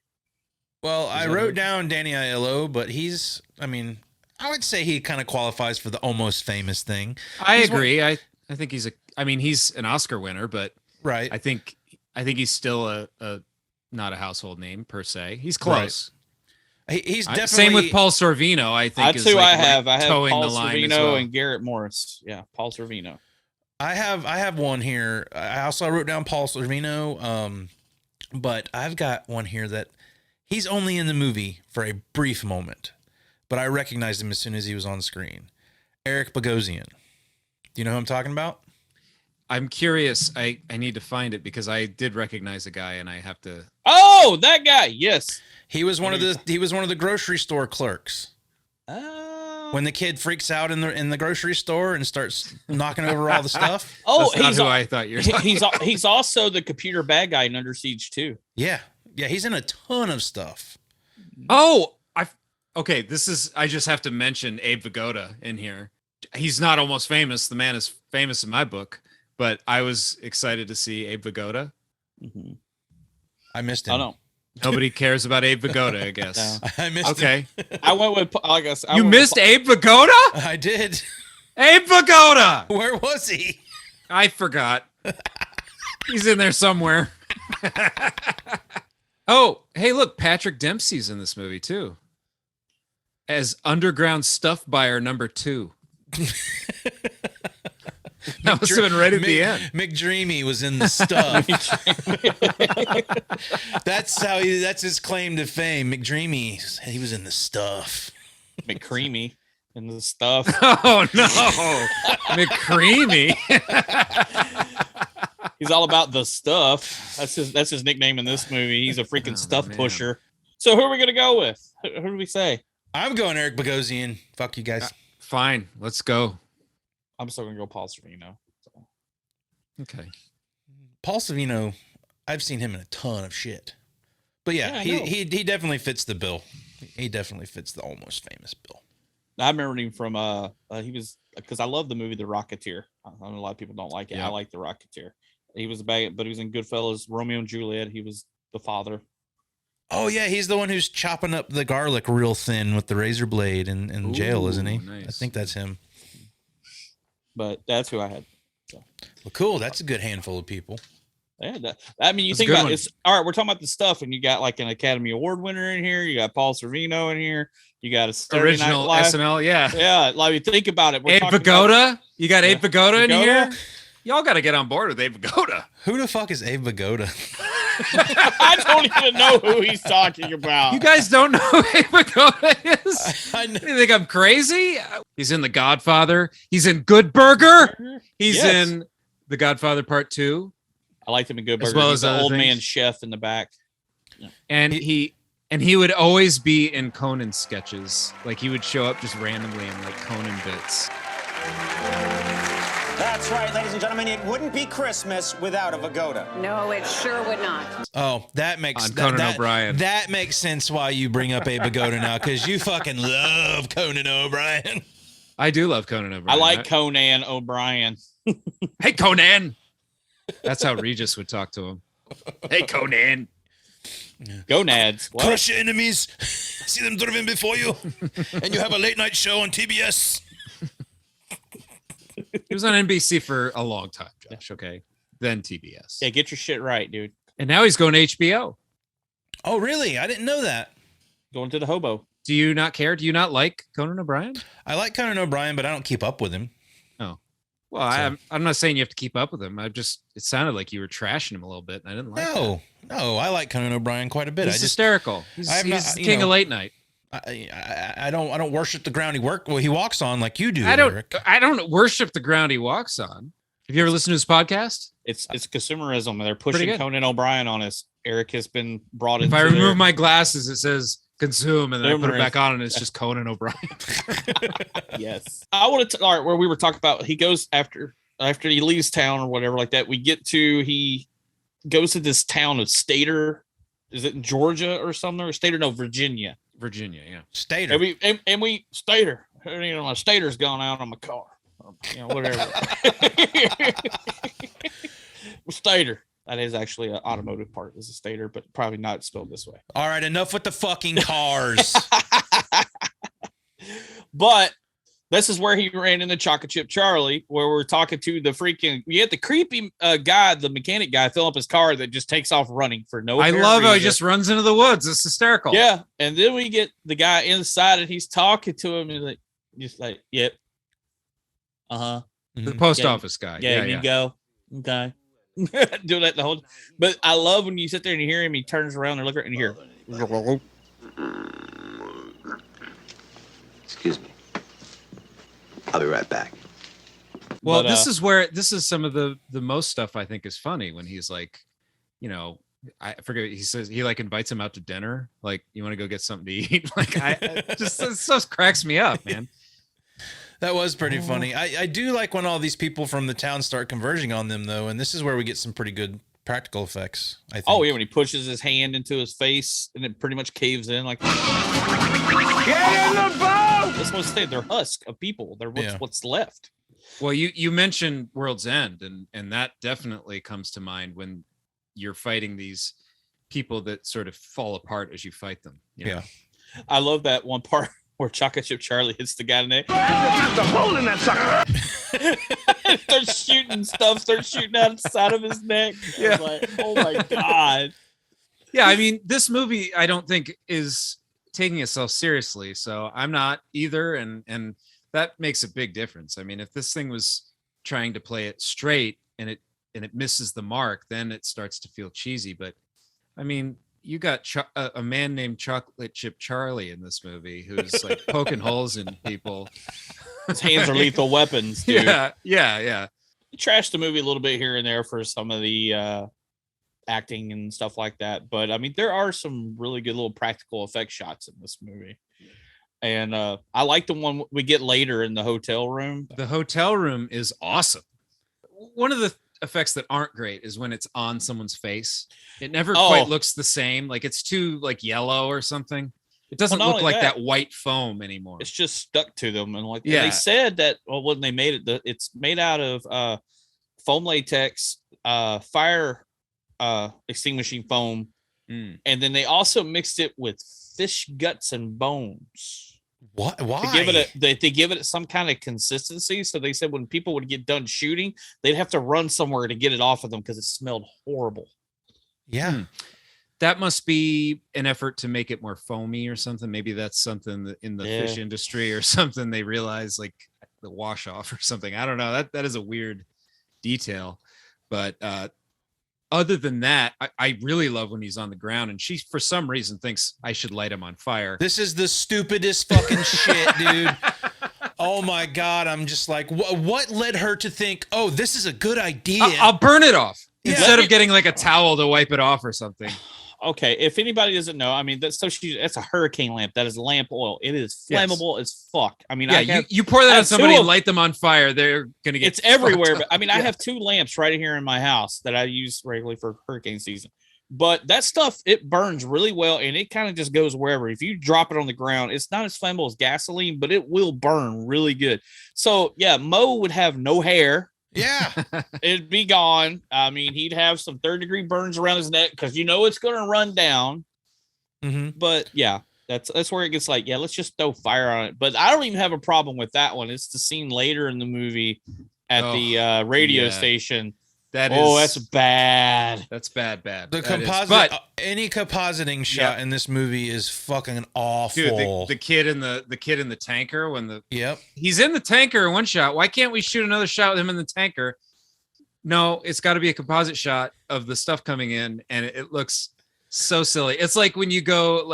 Well, I wrote down Danny Aiello, but I would say he kind of qualifies for the almost famous thing. I agree. I think he's an Oscar winner, but right. I think he's still a not a household name per se. He's close. Right. He's definitely same with Paul Sorvino. I think that's who I have. I have Paul Sorvino and Garrett Morris. Yeah, Paul Sorvino. I have one here. I also wrote down Paul Sorvino, but I've got one here that he's only in the movie for a brief moment, but I recognized him as soon as he was on screen. Eric Bogosian. Do you know who I'm talking about? I'm curious. I need to find it because I did recognize the guy and I have to. Oh, Oh, that guy. Yes. He was one of the grocery store clerks. When the kid freaks out in the grocery store and starts knocking over all the stuff. Oh, That's not who I thought you were talking about. He's also the computer bad guy in Under Siege too. Yeah. Yeah, he's in a ton of stuff. Oh, okay, I just have to mention Abe Vigoda in here. He's not almost famous. The man is famous in my book, but I was excited to see Abe Vigoda. Mm-hmm. I missed him. I don't. Nobody cares about Abe Vigoda, I guess. No. I missed him. I went with, I guess. You missed Abe Vigoda? I did. Abe Vigoda! Where was he? I forgot. He's in there somewhere. Oh, hey, look, Patrick Dempsey's in this movie too. As underground stuff buyer number 2. That must have been right at the end. McDreamy was in the stuff. That's his claim to fame. McDreamy, he was in the stuff. McCreamy in the stuff. Oh no, McCreamy. He's all about the stuff. That's his nickname in this movie. He's a freaking stuff pusher. So who are we gonna go with? Who do we say? I'm going Eric Bogosian. Fuck you guys. Fine, let's go. I'm still gonna go Paul Sorvino. So. Okay. Paul Sorvino, I've seen him in a ton of shit. But yeah, he definitely fits the bill. He definitely fits the almost famous bill. I remember him from he was, because I love the movie The Rocketeer. I know a lot of people don't like it. Yeah. I like The Rocketeer. He was but he was in Goodfellas, Romeo and Juliet. He was the father. Oh yeah, he's the one who's chopping up the garlic real thin with the razor blade in jail, isn't he? Nice. I think that's him. But that's who I had. So. Well, cool. That's a good handful of people. Yeah, I mean, you think about it. All right, we're talking about the stuff, and you got like an Academy Award winner in here. You got Paul Sorvino in here. You got a original SNL. Yeah, yeah. Like you think about it. Abe Vigoda. You got Abe Vigoda in here. Y'all got to get on board with Abe Vigoda. Who the fuck is Abe Vigoda? I don't even know who he's talking about. You guys don't know who Abe Vigoda is? You think I'm crazy? He's in The Godfather. He's in Good Burger. He's in The Godfather Part 2. I liked him in Good Burger. As well as the old man chef in the back. Yeah. And he would always be in Conan sketches. Like he would show up just randomly in like Conan bits. That's right, ladies and gentlemen. It wouldn't be Christmas without a Vigoda. No, it sure would not. Oh, that makes Conan O'Brien. That makes sense why you bring up Abe Vigoda now, because you fucking love Conan O'Brien. I do love Conan O'Brien. I like Conan O'Brien. Hey, Conan. That's how Regis would talk to him. Hey, Conan. Gonads. What? Crush your enemies. See them driven before you. And you have a late night show on TBS. He was on NBC for a long time, Josh. Okay. Then TBS. Yeah, get your shit right, dude. And now he's going to HBO. Oh, really? I didn't know that. Going to the hobo. Do you not care? Do you not like Conan O'Brien? I like Conan O'Brien, but I don't keep up with him. Oh. Well, so. I'm not saying you have to keep up with him. It sounded like you were trashing him a little bit, and I didn't like that. No, I like Conan O'Brien quite a bit. He's hysterical. He's the king of late night. I don't worship the ground he walks on like you do. Eric. I don't worship the ground he walks on. Have you ever listened to his podcast? It's consumerism. They're pushing Conan O'Brien on us. Eric has been brought in. If I remove my glasses, it says consume, and then I put it back on, and it's just Conan O'Brien. Yes. I want to all right, where we were talking about he goes after he leaves town or whatever like that. We get to he goes to this town of Stater. Is it in Georgia or something? Or Stater? No, Virginia. Virginia, yeah. Stater. And we Stater. You know, my Stater's gone out on my car. You know, whatever. Stater. That is actually an automotive part. Is a Stater, but probably not spelled this way. All right, enough with the fucking cars. But this is where he ran into Chocolate Chip Charlie, where we're talking to the freaking. We had the creepy guy, the mechanic guy, fill up his car that just takes off running for no. I love how he just runs into the woods. It's hysterical. Yeah, and then we get the guy inside, and he's talking to him, and like, yep, the post office guy. Yeah, you go, okay. Do that the whole. But I love when you sit there and you hear him. He turns around and look and you hear. Excuse me. I'll be right back. Well, this is some of the most stuff I think is funny when he's like, you know, I forget. He says he like invites him out to dinner. Like, you want to go get something to eat? Like, it just cracks me up, man. That was pretty funny. I do like when all these people from the town start converging on them, though, and this is where we get some pretty good practical effects, I think. Oh, yeah, when he pushes his hand into his face and it pretty much caves in. Like, get in the boat! That's what they're husk of people. They're what's left. Well, you mentioned World's End, and that definitely comes to mind when you're fighting these people that sort of fall apart as you fight them. You know? Yeah. I love that one part where Chocolate Chip Charlie hits the guy in the neck. There's a hole in that sucker. Starts shooting out the side of his neck. Yeah. Like, oh my God. Yeah, I mean, this movie I don't think is taking itself seriously, so I'm not either, and that makes a big difference. I mean, if this thing was trying to play it straight and it misses the mark, then it starts to feel cheesy. But I mean, you got a man named Chocolate Chip Charlie in this movie who's like poking holes in people. His hands are lethal weapons, dude. Yeah. He trashed the movie a little bit here and there for some of the acting and stuff like that. But I mean, there are some really good little practical effect shots in this movie. And I like the one we get later in the hotel room. The hotel room is awesome. One of the effects that aren't great is when it's on someone's face. It never quite looks the same. Like, it's too like yellow or something. It doesn't look like that white foam anymore. It's just stuck to them. And like they said that, well, when they made it, it's made out of foam latex, fire extinguishing foam. And then they also mixed it with fish guts and bones. What? Why? They give it some kind of consistency. So they said when people would get done shooting, they'd have to run somewhere to get it off of them because it smelled horrible. Yeah. That must be an effort to make it more foamy or something. Maybe that's something that in the fish industry or something they realize, like the wash off or something. I don't know. That is a weird detail. But other than that, I really love when he's on the ground and she, for some reason, thinks I should light him on fire. This is the stupidest fucking shit, dude. Oh my God. I'm just like, what led her to think, oh, this is a good idea? I'll burn it off instead of getting like a towel to wipe it off or something. Okay, if anybody doesn't know, I mean, that's a hurricane lamp. That is lamp oil. It is flammable as fuck. I mean, you pour that on somebody and light them on fire, they're gonna get. It's everywhere. But I mean, I have 2 lamps right here in my house that I use regularly for hurricane season. But that stuff, it burns really well, and it kind of just goes wherever. If you drop it on the ground, it's not as flammable as gasoline, but it will burn really good. So yeah, Mo would have no hair. Yeah. It'd be gone. I mean, he'd have some 3rd-degree burns around his neck because it's going to run down. Mm-hmm. But yeah, that's where it gets like, yeah, let's just throw fire on it. But I don't even have a problem with that one. It's the scene later in the movie at the radio station. That's bad. That's bad. The composite, any compositing shot in this movie is fucking awful. Dude, the kid in the tanker when he's in the tanker in one shot. Why can't we shoot another shot with him in the tanker? No, it's got to be a composite shot of the stuff coming in, and it looks so silly. It's like when you go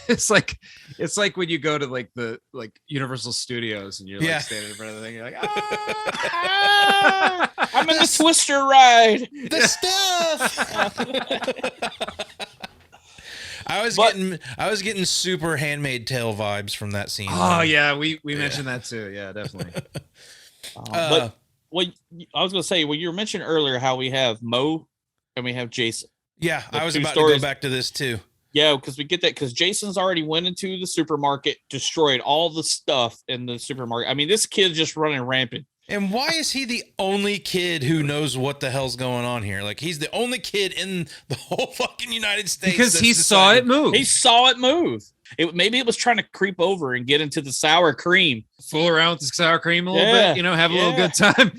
it's like when you go to like the Universal Studios and you're like standing in front of the thing, you're like, I'm in the Twister ride. The stuff. I was getting super Handmaid's Tale vibes from that scene. Oh yeah, we mentioned that too. Yeah, definitely. But what I was gonna say, when you were mentioning earlier how we have Mo and we have Jason. Yeah, I was about to go back to this too. Yeah, because we get that because Jason's already went into the supermarket, destroyed all the stuff in the supermarket. I mean, this kid's just running rampant. And why is he the only kid who knows what the hell's going on here? Like, he's the only kid in the whole fucking United States. Because he saw it move. He saw it move. Maybe it was trying to creep over and get into the sour cream. Fool around with the sour cream a little bit, have a little good time.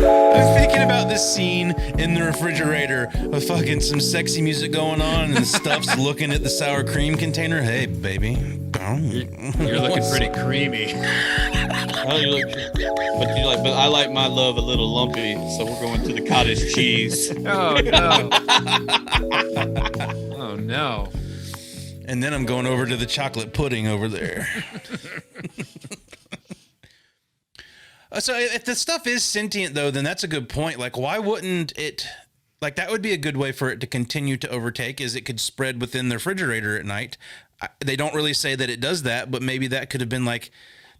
I was thinking about this scene in the refrigerator with fucking some sexy music going on and the stuff's looking at the sour cream container. Hey, baby. You're looking pretty creamy. But I like my love a little lumpy, so we're going to the cottage cheese. Oh, no. Oh, no. And then I'm going over to the chocolate pudding over there. So if the stuff is sentient, though, then that's a good point. Like, why wouldn't it? Like, that would be a good way for it to continue to overtake, is it could spread within the refrigerator at night. They don't really say that it does that, but maybe that could have been like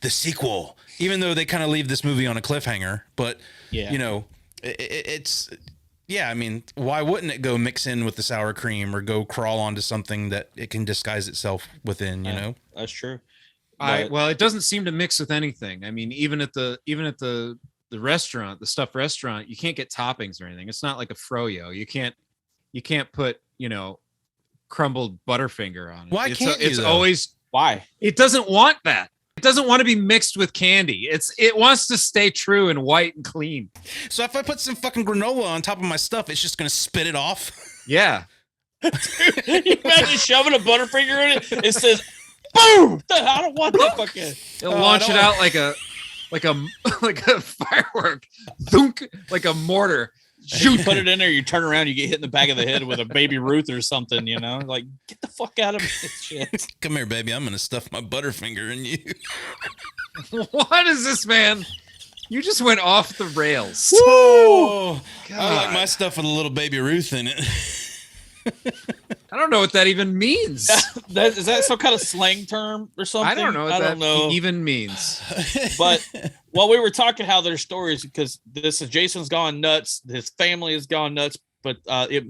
the sequel, even though they kind of leave this movie on a cliffhanger. But, you know, it's, yeah, I mean, why wouldn't it go mix in with the sour cream or go crawl onto something that it can disguise itself within, you know? That's true. Well, it doesn't seem to mix with anything. I mean, even at the restaurant, the stuffed restaurant, you can't get toppings or anything. It's not like a froyo. You can't put, you know, crumbled Butterfinger on it. Why can't you? It's always why it doesn't want that. It doesn't want to be mixed with candy. It wants to stay true and white and clean. So if I put some fucking granola on top of my stuff, it's just gonna spit it off. Yeah. You imagine shoving a Butterfinger in it? It says, "Boom!" I don't want that fucking. It'll launch it out like a firework, thunk, like a mortar. You put it in there, you turn around, you get hit in the back of the head with a Baby Ruth or something, you know? Like, get the fuck out of this shit. Come here, baby. I'm going to stuff my Butterfinger in you. What is this, man? You just went off the rails. Whoa! I like my stuff with a little Baby Ruth in it. I don't know what that even means. Is that some kind of slang term or something? I don't know what that even means. But while we were talking how their stories, because this is Jason's gone nuts, his family has gone nuts, but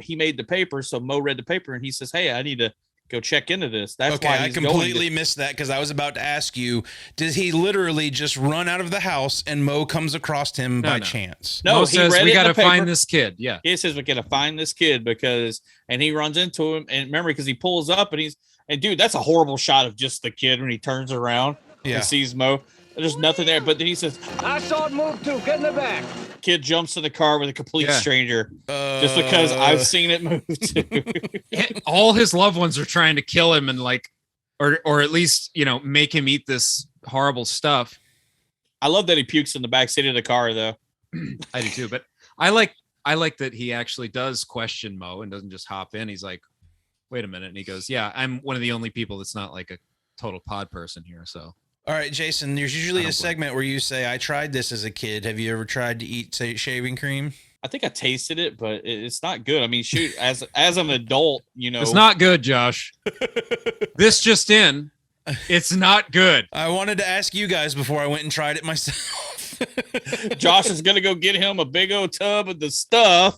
he made the paper, so Mo read the paper and he says, "Hey, I need to go check into this." That's okay, why I he's completely missed that because I was about to ask you, did he literally just run out of the house and Mo comes across him by chance? No, Mo he says read we it in got to the paper. find this kid. Yeah. He says we got to find this kid and he runs into him, and remember, because he pulls up and dude, that's a horrible shot of just the kid when he turns around and sees Mo. There's nothing there, but then he says, I saw it move too. Get in the back. Kid jumps in the car with a complete stranger just because I've seen it move too. All his loved ones are trying to kill him and or at least, you know, make him eat this horrible stuff. I love that he pukes in the back seat of the car, though. I do too, but I like that he actually does question Mo and doesn't just hop in. He's like, wait a minute. And he goes, yeah, I'm one of the only people that's not like a total pod person here. So. All right, Jason, there's usually a segment where you say, I tried this as a kid. Have you ever tried to eat, say, shaving cream? I think I tasted it, but it's not good. I mean, shoot, as an adult, you know. It's not good, Josh. This just in, it's not good. I wanted to ask you guys before I went and tried it myself. Josh is going to go get him a big old tub of the stuff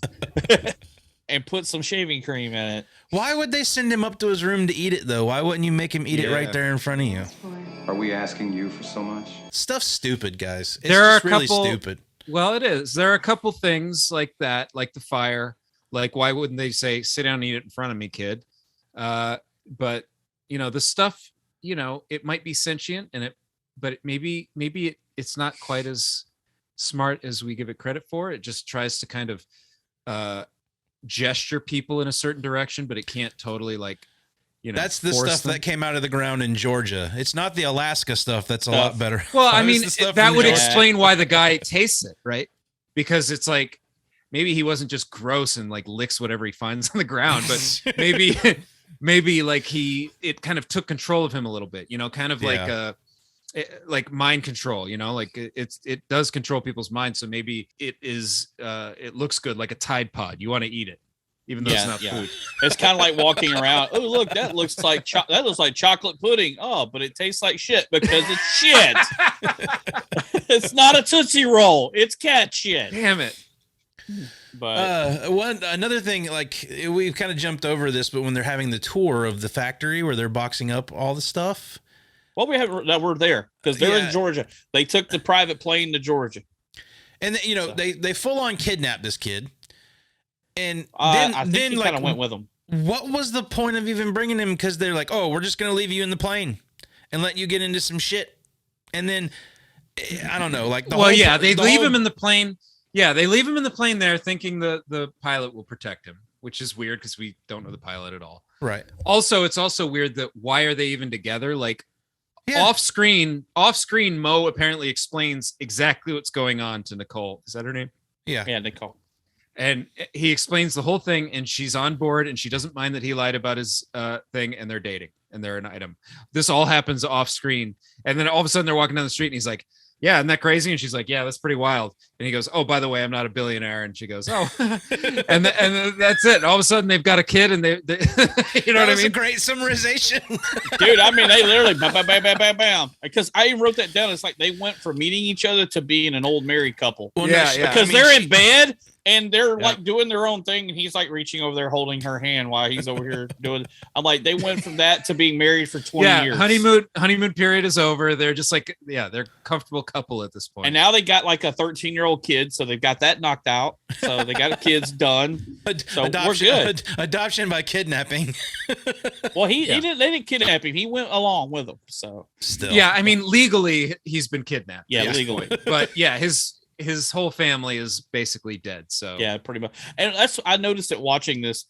and put some shaving cream in it. Why would they send him up to his room to eat it, though? Why wouldn't you make him eat it right there in front of you? Are we asking you for so much? Stuff's stupid, guys. It's there are just really stupid. Well, it is. There are a couple things like that, like the fire. Like, why wouldn't they say, sit down and eat it in front of me, kid? But, you know, the stuff, you know, it might be sentient but maybe it's not quite as smart as we give it credit for. It just tries to kind of gesture people in a certain direction, but it can't totally, like, you know, that's the stuff that came out of the ground in Georgia. It's not the Alaska stuff that's a lot better. Well, I mean, that would explain why the guy tastes it, right? Because it's like, maybe he wasn't just gross and like licks whatever he finds on the ground, but maybe like it kind of took control of him a little bit, you know, kind of like mind control, you know, like it does control people's minds. So maybe it looks good, like a Tide Pod. You want to eat it, even though it's not food. It's kind of like walking around. Oh, look, that looks like chocolate pudding. Oh, but it tastes like shit because it's shit. It's not a Tootsie Roll. It's cat shit. Damn it. But another thing, like, we've kind of jumped over this, but when they're having the tour of the factory where they're boxing up all the stuff. Well, we have that we're there because they're in Georgia. They took the private plane to Georgia, and you know they full on kidnapped this kid. And I think he kind of went with them. What was the point of even bringing him? Because they're like, oh, we're just gonna leave you in the plane and let you get into some shit, and then I don't know, like they leave him in the plane. Yeah, they leave him in the plane there, thinking the pilot will protect him, which is weird because we don't know the pilot at all. Right. Also, it's also weird that why are they even together? Like. Off screen, Mo apparently explains exactly what's going on to Nicole. Is that her name? Yeah, Nicole. And he explains the whole thing, and she's on board, and she doesn't mind that he lied about his thing, and they're dating, and they're an item. This all happens off screen, and then all of a sudden they're walking down the street, and he's like, yeah, isn't that crazy? And she's like, yeah, that's pretty wild. And he goes, oh, by the way, I'm not a billionaire. And she goes, oh, and that's it. All of a sudden they've got a kid and they you know what I mean? A great summarization. Dude, I mean, they literally bam, bam, bam, bam, bam, bam. Because I even wrote that down. It's like they went from meeting each other to being an old married couple. Well, Because they're in bed and they're like doing their own thing. And he's like reaching over there, holding her hand while he's over here doing. I'm like, they went from that to being married for 20 years. Honeymoon period is over. They're just like, they're a comfortable couple at this point. And now they got like a 13-year-old kid. So they've got that knocked out. So they got the kids done. So we're good. Adoption by kidnapping. Well, they didn't kidnap him. He went along with them. So still. Yeah, I mean, legally he's been kidnapped. Yeah, legally. But yeah, his whole family is basically dead. So yeah, pretty much. And I noticed it watching this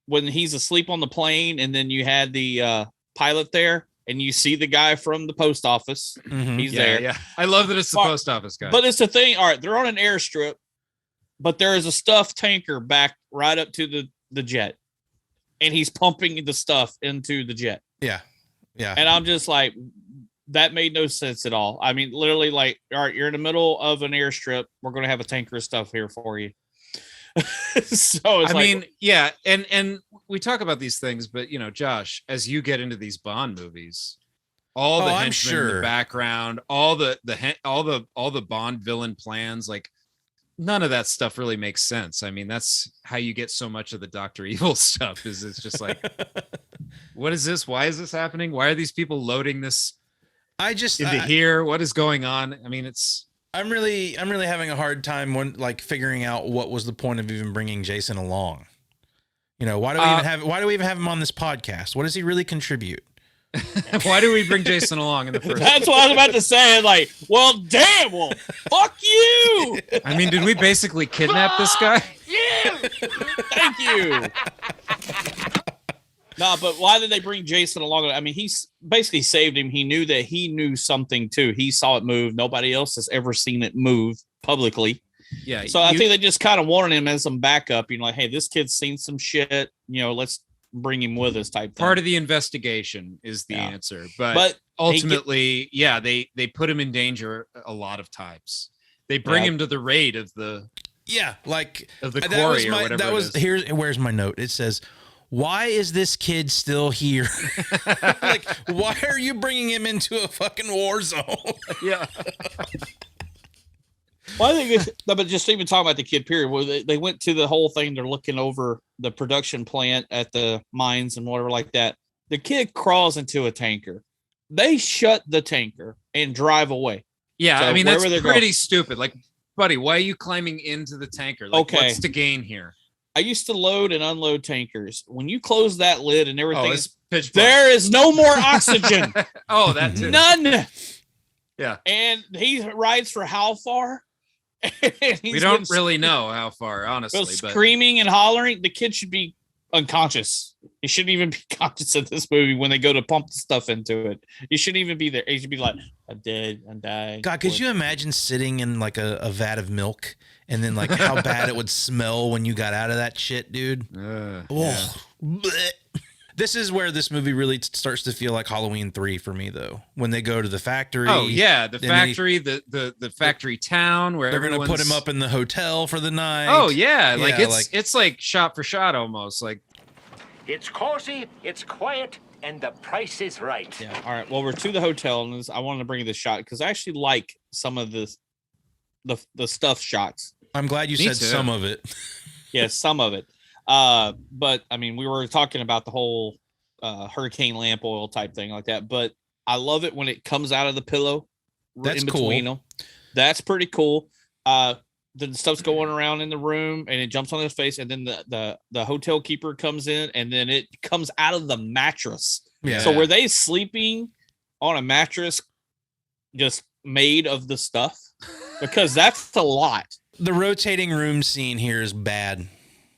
when he's asleep on the plane, and then you had the pilot there, and you see the guy from the post office. Mm-hmm. He's there. Yeah, I love that it's the post office guy. But it's the thing. All right, they're on an airstrip, but there is a stuffed tanker back right up to the jet, and he's pumping the stuff into the jet. Yeah. And I'm just like, that made no sense at all. I mean, literally, like, all right, you're in the middle of an airstrip. We're going to have a tanker of stuff here for you. So it's and we talk about these things, but Josh, as you get into these Bond movies, all the henchmen in the background, all the Bond villain plans, like none of that stuff really makes sense. I mean, that's how you get so much of the Dr. Evil stuff. It's just like, what is this? Why is this happening? Why are these people loading this? Here? What is going on? I mean, I'm really having a hard time figuring out what was the point of even bringing Jason along. Why do we even have him on this podcast? What does he really contribute? Why do we bring Jason along in the first? That's what I was about to say. Like, well, damn, fuck you. I mean, did we basically kidnap this guy? You. Thank you. No, but why did they bring Jason along? I mean, he's basically saved him. He knew that he knew something too. He saw it move. Nobody else has ever seen it move publicly. Yeah. So I think they just kind of wanted him as some backup. Like, hey, this kid's seen some shit. Let's bring him with us type thing. Part of the investigation is the answer. But ultimately, they put him in danger a lot of times. They bring him to the raid of the quarry or whatever. Where's my note? It says, why is this kid still here? Like, why are you bringing him into a fucking war zone? Yeah. Well, I think but just even talking about the kid period, where they went to the whole thing. They're looking over the production plant at the mines and whatever like that. The kid crawls into a tanker. They shut the tanker and drive away. Yeah, so I mean, that's pretty stupid. Like, buddy, why are you climbing into the tanker? Like, what's the gain here? I used to load and unload tankers. When you close that lid and everything, there is no more oxygen. That too. None. Yeah. And he rides for how far? We don't really know how far, honestly. Screaming and hollering. The kid should be unconscious. He shouldn't even be conscious of this movie when they go to pump the stuff into it. He shouldn't even be there. He should be like, I'm dead, I'm dying. God, could you imagine sitting in like a vat of milk and then like how bad it would smell when you got out of that shit, dude? This is where this movie really starts to feel like Halloween 3 for me, though. When they go to the factory. Oh yeah, the factory, the factory town where they're going to put him up in the hotel for the night. Oh yeah, it's like shot for shot almost. Like, it's cozy, it's quiet, and the price is right. Yeah. All right. Well, we're to the hotel, and I wanted to bring you this shot because I actually like some of the stuff shots. I'm glad you said some of it. Yeah, some of it. But I mean, we were talking about the whole hurricane lamp oil type thing like that. But I love it when it comes out of the pillow. That's in between them. That's pretty cool. The stuff's going around in the room and it jumps on his face, and then the hotel keeper comes in, and then it comes out of the mattress. Yeah. So were they sleeping on a mattress just made of the stuff? Because that's a lot. The rotating room scene here is bad.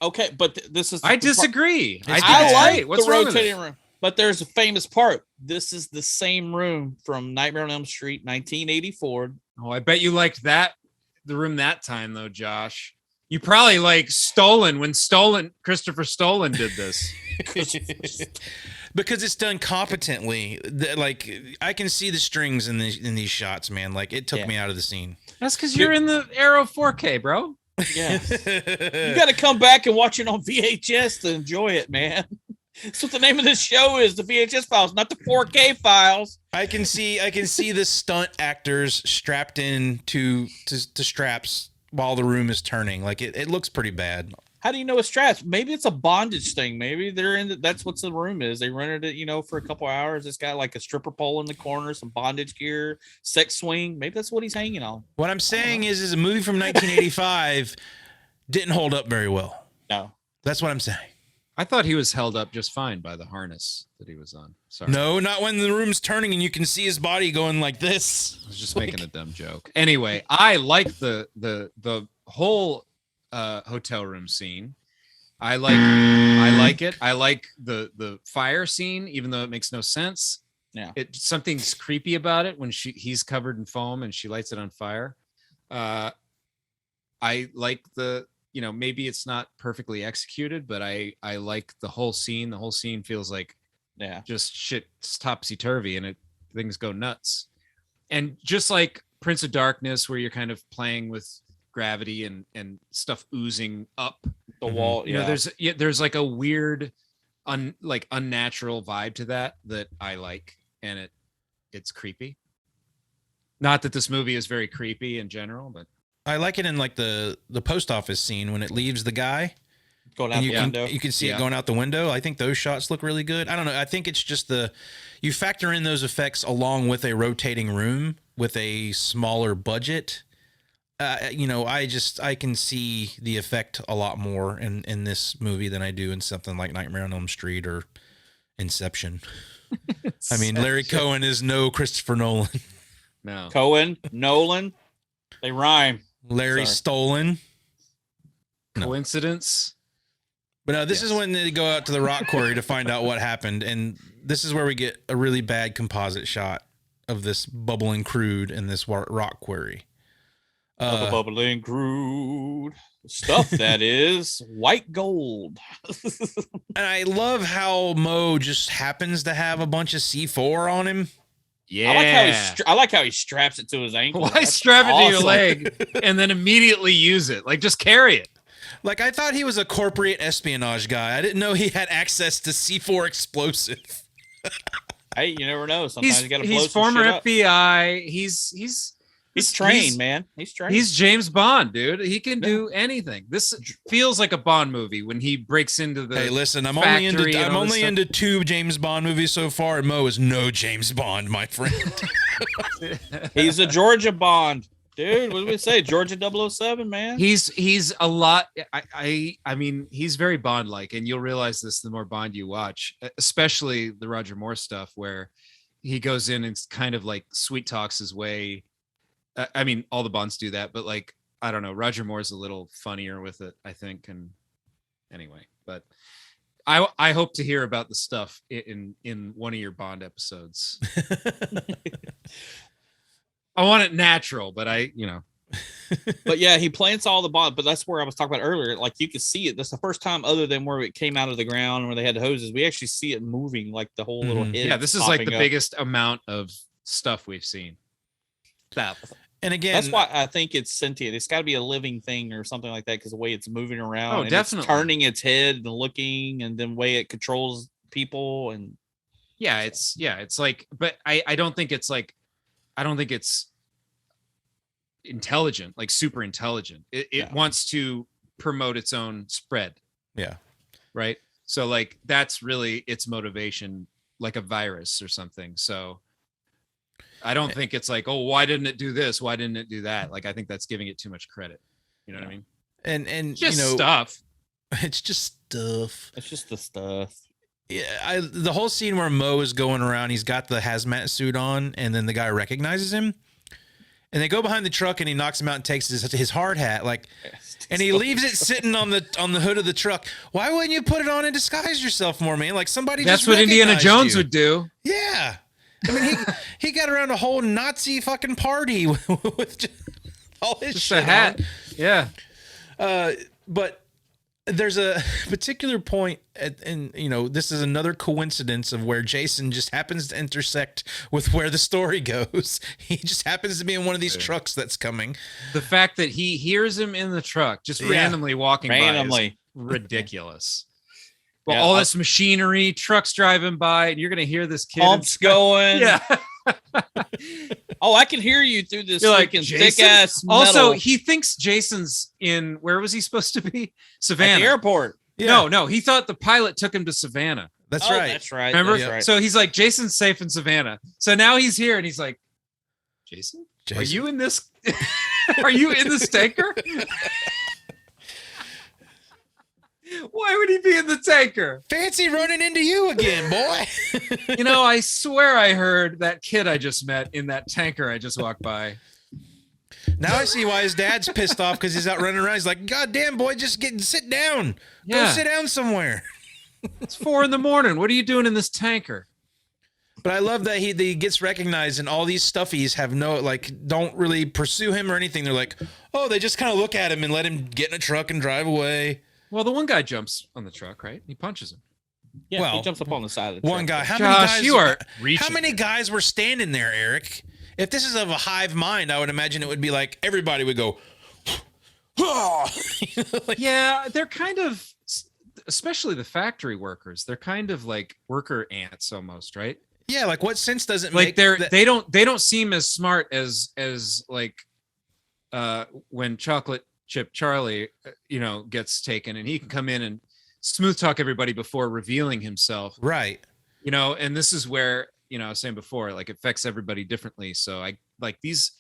Okay, but this is... I disagree. I like What's the wrong rotating room. But there's a famous part. This is the same room from Nightmare on Elm Street, 1984. Oh, I bet you liked the room that time, though, Josh. You probably like Stolen when Christopher Stolen did this. Because it's done competently. Like I can see the strings in these shots, man. Like it took me out of the scene. That's because you're in the Arrow 4K, bro. Yeah. You got to come back and watch it on VHS to enjoy it, man. That's what the name of this show is, the VHS files, not the 4K files. I can see the stunt actors strapped in to straps while the room is turning. Like it looks pretty bad. How do you know it's straps? Maybe it's a bondage thing. Maybe they're in that's what the room is. They rented it, for a couple hours. It's got like a stripper pole in the corner, some bondage gear, sex swing. Maybe that's what he's hanging on. What I'm saying is a movie from 1985 didn't hold up very well. No. That's what I'm saying. I thought he was held up just fine by the harness that he was on. Sorry. No, not when the room's turning and you can see his body going like this. I was just making a dumb joke. Anyway, I like the whole hotel room scene. I like it. I like the fire scene, even though it makes no sense. Yeah. Something's creepy about it when he's covered in foam and she lights it on fire. I like maybe it's not perfectly executed, but I like the whole scene. The whole scene feels like just shit's topsy-turvy and things go nuts. And just like Prince of Darkness, where you're kind of playing with gravity and stuff oozing up the wall. There's like a weird unnatural vibe to that I like, and it's creepy. Not that this movie is very creepy in general, but I like it in like the post office scene when it leaves the guy going out the window. You can see it going out the window. I think those shots look really good. I don't know. I think it's just you factor in those effects along with a rotating room with a smaller budget. I can see the effect a lot more in this movie than I do in something like Nightmare on Elm Street or Inception. I mean, Larry Cohen is no Christopher Nolan. No. Cohen, Nolan, they rhyme. Larry Stolen. Coincidence? But no, this is when they go out to the rock quarry to find out what happened. And this is where we get a really bad composite shot of this bubbling crude in this rock quarry. Bubbling crude stuff that is white gold. And I love how Mo just happens to have a bunch of C4 on him. Yeah, I like how he straps it to his ankle. Why strap it to your leg and then immediately use it? Like, just carry it. Like, I thought he was a corporate espionage guy. I didn't know he had access to C4 explosive. Hey, you never know. Sometimes you got to blow He's some former shit FBI. up. He's trained, man. He's trained. He's James Bond, dude. He can do anything. This feels like a Bond movie when he breaks into the. Hey, listen, I'm only into 2 James Bond movies so far, and Mo is no James Bond, my friend. He's a Georgia Bond, dude. What did we say? Georgia 007, man. He's a lot. I mean, he's very Bond-like, and you'll realize this the more Bond you watch, especially the Roger Moore stuff, where he goes in and kind of like sweet talks his way. I mean, all the Bonds do that, but like, I don't know, Roger Moore's a little funnier with it, I think. And anyway, but I hope to hear about the stuff in one of your Bond episodes. I want it natural, but But yeah, he plants all the Bond, but that's where I was talking about earlier. Like, you could see it. That's the first time, other than where it came out of the ground where they had the hoses, we actually see it moving, like the whole little head. Yeah, this is like the biggest amount of stuff we've seen. And again, that's why I think it's sentient. It's got to be a living thing or something like that, because the way it's moving around, and definitely it's turning its head and looking, and then the way it controls people. And it's like, but I don't think it's intelligent, like super intelligent. It wants to promote its own spread. Yeah. Right. So like, that's really its motivation, like a virus or something. So I don't think it's like, oh, why didn't it do this? Why didn't it do that? Like, I think that's giving it too much credit. You know what I mean? And just stuff. It's just stuff. It's just the stuff. Yeah, the whole scene where Mo is going around, he's got the hazmat suit on, and then the guy recognizes him, and they go behind the truck, and he knocks him out and takes his hard hat, like, and he leaves it sitting on the hood of the truck. Why wouldn't you put it on and disguise yourself more, man? Like, somebody. That's just what Indiana Jones you. would do. Yeah. I mean, he got around a whole Nazi fucking party with all his just shit a hat. on. Yeah. But There's a particular point, and this is another coincidence of where Jason just happens to intersect with where the story goes. He just happens to be in one of these trucks that's coming. The fact that he hears him in the truck, just randomly walking by, is ridiculous. Well, all this machinery, trucks driving by, and you're going to hear this kid. Pumps going. Yeah. Oh, I can hear you through this thick ass metal. Also, he thinks Jason's in, where was he supposed to be? Savannah. At the airport. Yeah. No, he thought the pilot took him to Savannah. That's right. That's right. Remember? That's right. So he's like, Jason's safe in Savannah. So now he's here and he's like, Jason? Are you in this? Are you in this tanker? Why would he be in the tanker? Fancy running into you again, boy. I swear I heard that kid I just met in that tanker I just walked by. Now I see why his dad's pissed off, because he's out running around. He's like, God damn, boy, sit down. Go sit down somewhere. It's 4 a.m. What are you doing in this tanker? But I love that he gets recognized, and all these stuffies have don't really pursue him or anything. They're like, oh, they just kind of look at him and let him get in a truck and drive away. Well, the one guy jumps on the truck, right? He punches him. Yeah, he jumps up on the side of the truck. One guy. How many guys were standing there, Eric? If this is of a hive mind, I would imagine it would be like everybody would go. Yeah, they're kind of, especially the factory workers. They're kind of like worker ants almost, right? Yeah, like what sense does it make? Like they don't seem as smart as like when Chocolate Chip Charlie, gets taken, and he can come in and smooth talk everybody before revealing himself. Right. And this is where, I was saying before, like, it affects everybody differently. So I like these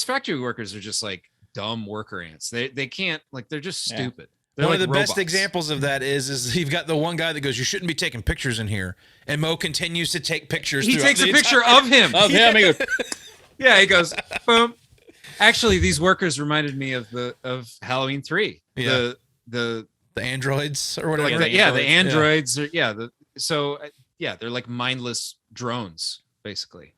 factory workers are just like dumb worker ants. They can't, like, they're just stupid. They're one like of the robots. best examples of that is you've got the one guy that goes, you shouldn't be taking pictures in here. And Mo continues to take pictures. He takes a picture of him. Of him. He goes, yeah, he goes, boom. Actually, these workers reminded me of Halloween 3. Yeah. The androids or whatever. The androids. They're like mindless drones, basically.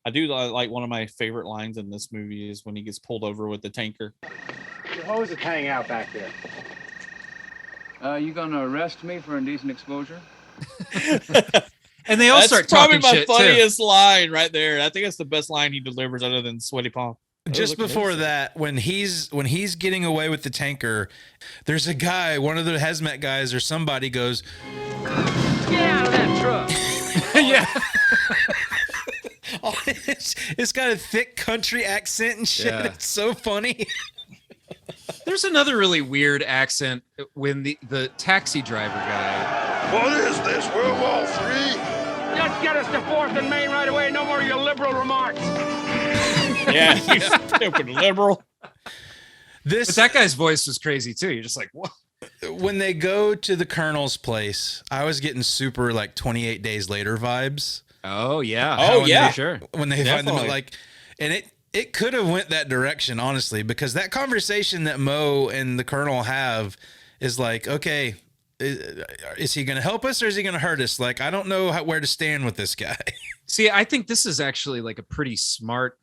I do like one of my favorite lines in this movie is when he gets pulled over with the tanker. Your hose is hanging out back there. You gonna arrest me for indecent exposure? And they all start talking shit, That's probably my funniest line right there. I think that's the best line he delivers other than Sweaty Palm. Just before that, when he's getting away with the tanker, there's a guy, one of the hazmat guys or somebody goes, Get out of that truck. Yeah. It's got a thick country accent and shit. Yeah. It's so funny. There's another really weird accent when the taxi driver guy. What is this, World War III? Just get us to 4th and Main right away. No more of your liberal remarks. Yeah, you stupid liberal. But that guy's voice was crazy too. You're just like, what? When they go to the Colonel's place, I was getting super like 28 Days Later vibes. Oh yeah. Oh yeah. Sure. When they find them and it could have went that direction, honestly, because that conversation that Mo and the Colonel have is like, okay, is he going to help us or is he going to hurt us? Like, I don't know where to stand with this guy. See, I think this is actually like a pretty smart,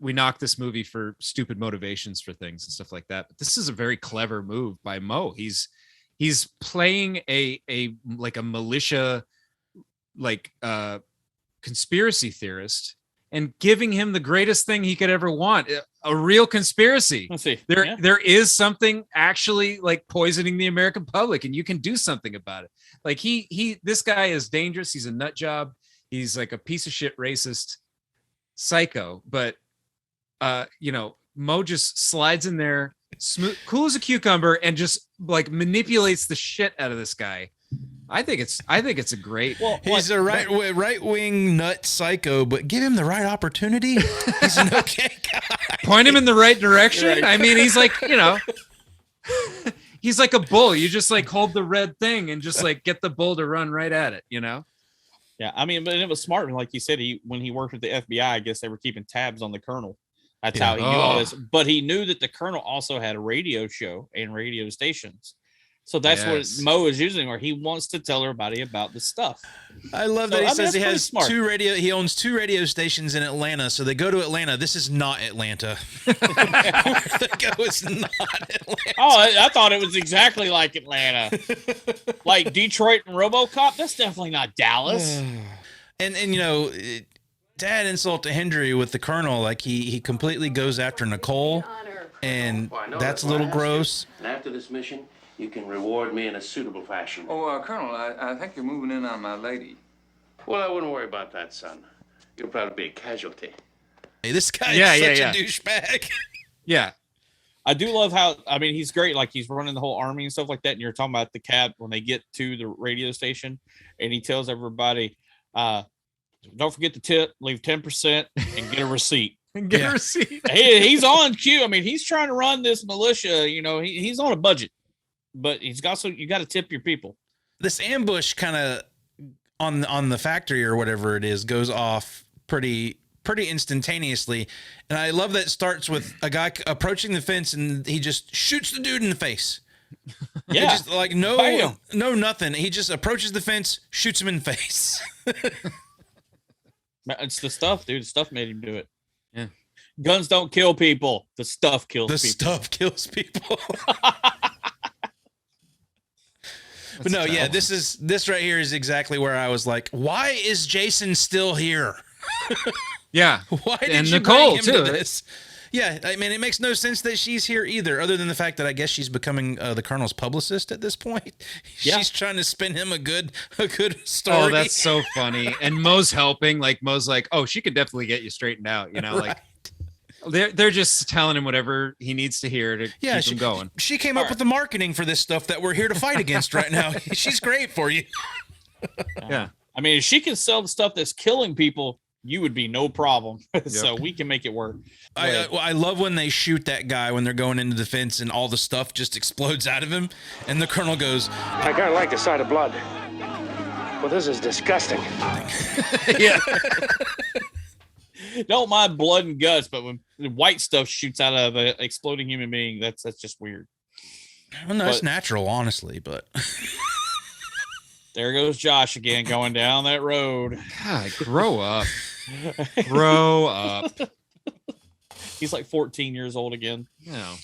we knock this movie for stupid motivations for things and stuff like that. But this is a very clever move by Mo. He's playing a militia, conspiracy theorist, and giving him the greatest thing he could ever want, a real conspiracy. Let's see. There is something actually like poisoning the American public, and you can do something about it. Like this guy is dangerous. He's a nut job. He's like a piece of shit racist psycho. But Mo just slides in there, smooth, cool as a cucumber, and just like manipulates the shit out of this guy. I think it's a great. Well, he's a right wing nut psycho, but give him the right opportunity. He's an okay guy. Point him in the right direction. Right. I mean, he's like, he's like a bull. You just like hold the red thing and just like get the bull to run right at it. Yeah, I mean, but it was smart. Like you said, when he worked with the FBI, I guess they were keeping tabs on the Colonel. That's how he knew all this. But he knew that the Colonel also had a radio show and radio stations. So that's Yes. what Mo is using, or he wants to tell everybody about the stuff. I love So, that he I mean, says he that's has pretty smart. he owns 2 radio stations in Atlanta. So they go to Atlanta. This is not Atlanta. Where they go is not Atlanta. Oh, I thought it was exactly like Atlanta. Like Detroit and RoboCop, that's definitely not Dallas. And you know, Dad insult to Hendry with the Colonel, like he completely goes after Nicole, and that's a little gross. And after this mission, you can reward me in a suitable fashion. Oh, Colonel, I think you're moving in on my lady. Well, I wouldn't worry about that, son. You'll probably be a casualty. Hey, this guy is such a douchebag. Yeah. I do love how, I mean, he's great. Like, he's running the whole army and stuff like that. And you're talking about the cab when they get to the radio station, and he tells everybody, don't forget to tip, leave 10% and get a receipt. Get a receipt. He's on cue. I mean, he's trying to run this militia. You know, he's on a budget, but you got to tip your people. This ambush kind of on the factory or whatever it is goes off pretty instantaneously, and I love that it starts with a guy approaching the fence and he just shoots the dude in the face. Yeah, just like no nothing. He just approaches the fence, shoots him in the face. It's the stuff, dude. The stuff made him do it. Yeah, guns don't kill people. The stuff kills people. The stuff kills people. But no, yeah, this right here is exactly where I was like, why is Jason still here? Yeah. Why did and you Nicole bring him too. to this? Yeah, I mean, it makes no sense that she's here either, other than the fact that I guess she's becoming the Colonel's publicist at this point. Yeah. She's trying to spin him a good story. Oh, that's so funny. And Mo's helping. Like Mo's like, oh, she could definitely get you straightened out. You know, Right. like they're just telling him whatever he needs to hear to keep him going. She came up with the marketing for this stuff that we're here to fight against right now. She's great for you. Yeah. I mean, if she can sell the stuff that's killing people, you would be no problem. So we can make it work. I love when they shoot that guy when they're going into the fence and all the stuff just explodes out of him. And the Colonel goes, I kind of like the sight of blood. Well, this is disgusting. Yeah. Don't mind blood and guts, but when the white stuff shoots out of an exploding human being, that's just weird. well, no, it's natural, honestly, but There goes Josh again, going down that road. God, grow up. Grow up. He's like 14 years old again. No.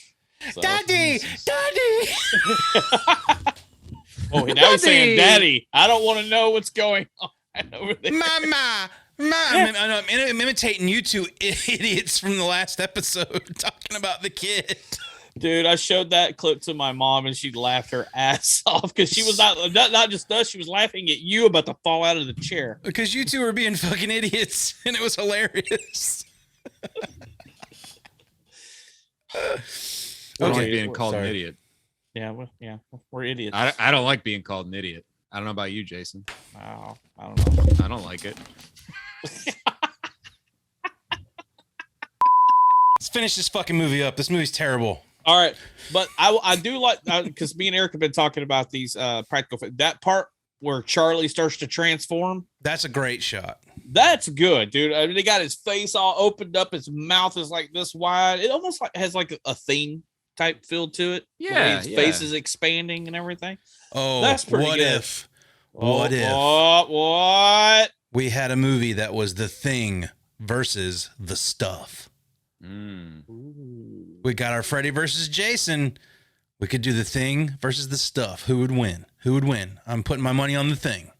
So. Daddy! Oh, now he's saying daddy. I don't want to know what's going on over there. Mama! I'm imitating you two idiots from the last episode talking about the kid. Dude, I showed that clip to my mom and she laughed her ass off because she was not just us, she was laughing at you about to fall out of the chair. Because you two were being fucking idiots and it was hilarious. I don't like being called an idiot. Yeah, we're idiots. I don't like being called an idiot. I don't know about you, Jason. Oh, I don't know. I don't like it. Let's finish this fucking movie up. This movie's terrible. All right, but I do like, because me and Eric have been talking about these practical that part where Charlie starts to transform. That's a great shot. That's good, dude. I mean, they got his face all opened up. His mouth is like this wide. It almost like has like a thing type feel to it. Yeah, his face is expanding and everything. Oh, that's pretty what good. if? What if? What? We had a movie that was The Thing versus The Stuff. We got our Freddy versus Jason. We could do The Thing versus The Stuff. Who would win? Who would win? I'm putting my money on The Thing.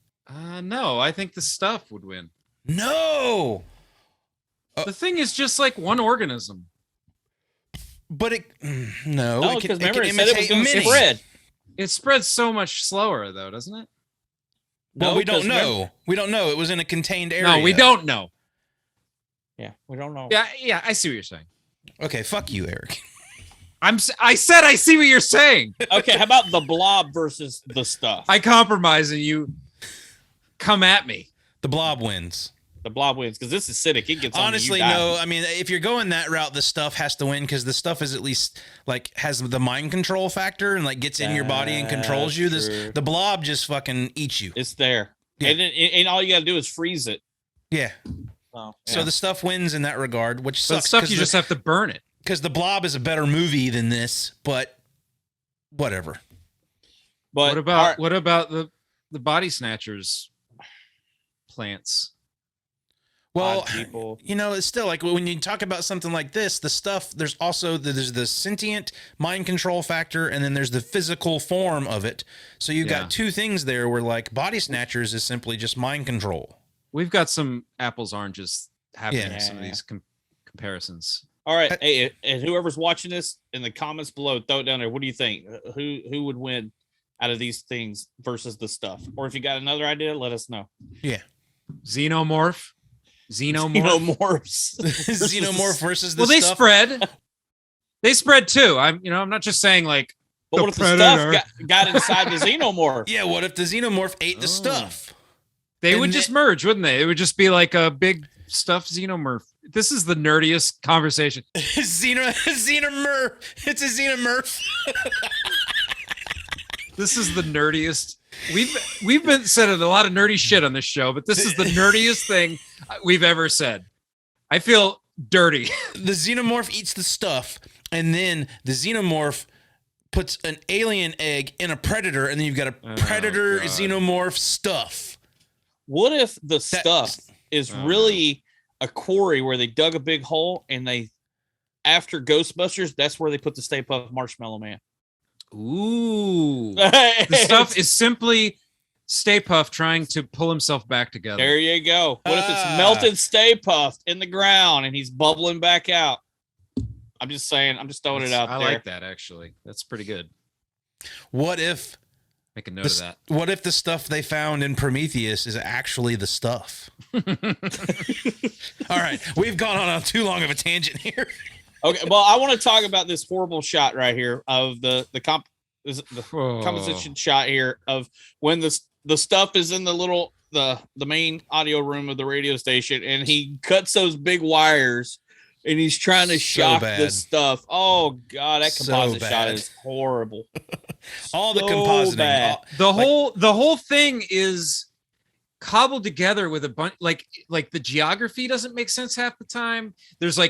No, I think The Stuff would win. No! The Thing is just like one organism. But it... No, it because can remember it said it was going to spread. It spreads so much slower, though, doesn't it? Well, we don't know. We don't know. It was in a contained area. No, we don't know. Yeah, we don't know. Yeah, I see what you're saying. Okay, fuck you, Eric. I said I see what you're saying. Okay, how about The Blob versus The Stuff? I compromise and you come at me. The Blob wins. The Blob wins because this is acidic. It gets honestly on you, no. I mean, if you're going that route, The Stuff has to win because The Stuff is at least like has the mind control factor and like gets in your body and controls you. The Blob just fucking eats you. It's there, yeah. and all you got to do is freeze it. Yeah. Oh, so The Stuff wins in that regard, which so sucks. The Stuff you just have to burn it because The Blob is a better movie than this, but whatever. But what about the body snatchers plants? Well, people. It's still like when you talk about something like this, the stuff, there's the sentient mind control factor, and then there's the physical form of it. So you've got two things there where like body snatchers is simply just mind control. We've got some apples, oranges happening in some of these comparisons. All right. Hey, and whoever's watching this in the comments below, throw it down there. What do you think? Who would win out of these things versus the stuff? Or if you got another idea, let us know. Yeah. Xenomorphs. Xenomorph versus the stuff. They spread too. I'm not just saying like. But what if the stuff got inside the xenomorph? Yeah, what if the xenomorph ate the stuff? They would just merge, wouldn't they? It would just be like a big stuffed xenomorph. This is the nerdiest conversation. Xenomorph. It's a xenomorph. This is the nerdiest. We've been said a lot of nerdy shit on this show, but this is the nerdiest thing we've ever said. I feel dirty. The xenomorph eats the stuff, and then the xenomorph puts an alien egg in a predator, and then you've got a predator xenomorph stuff. What if the stuff is really a quarry where they dug a big hole, and they, after Ghostbusters, that's where they put the Stay Puft Marshmallow Man. Ooh. The stuff is simply Stay Puft trying to pull himself back together. There you go. What if it's melted Stay Puft in the ground and he's bubbling back out? I'm just saying. I'm just throwing it out there. I like that, actually. That's pretty good. What if... Make a note of that. What if the stuff they found in Prometheus is actually the stuff? All right. We've gone on too long of a tangent here. Okay, well, I want to talk about this horrible shot right here of the composition shot here of when the stuff is in the little the main audio room of the radio station, and he cuts those big wires, and he's trying to shock this stuff. Oh God, that composite shot is horrible. All the compositing, the whole thing is cobbled together with a bunch like the geography doesn't make sense half the time. There's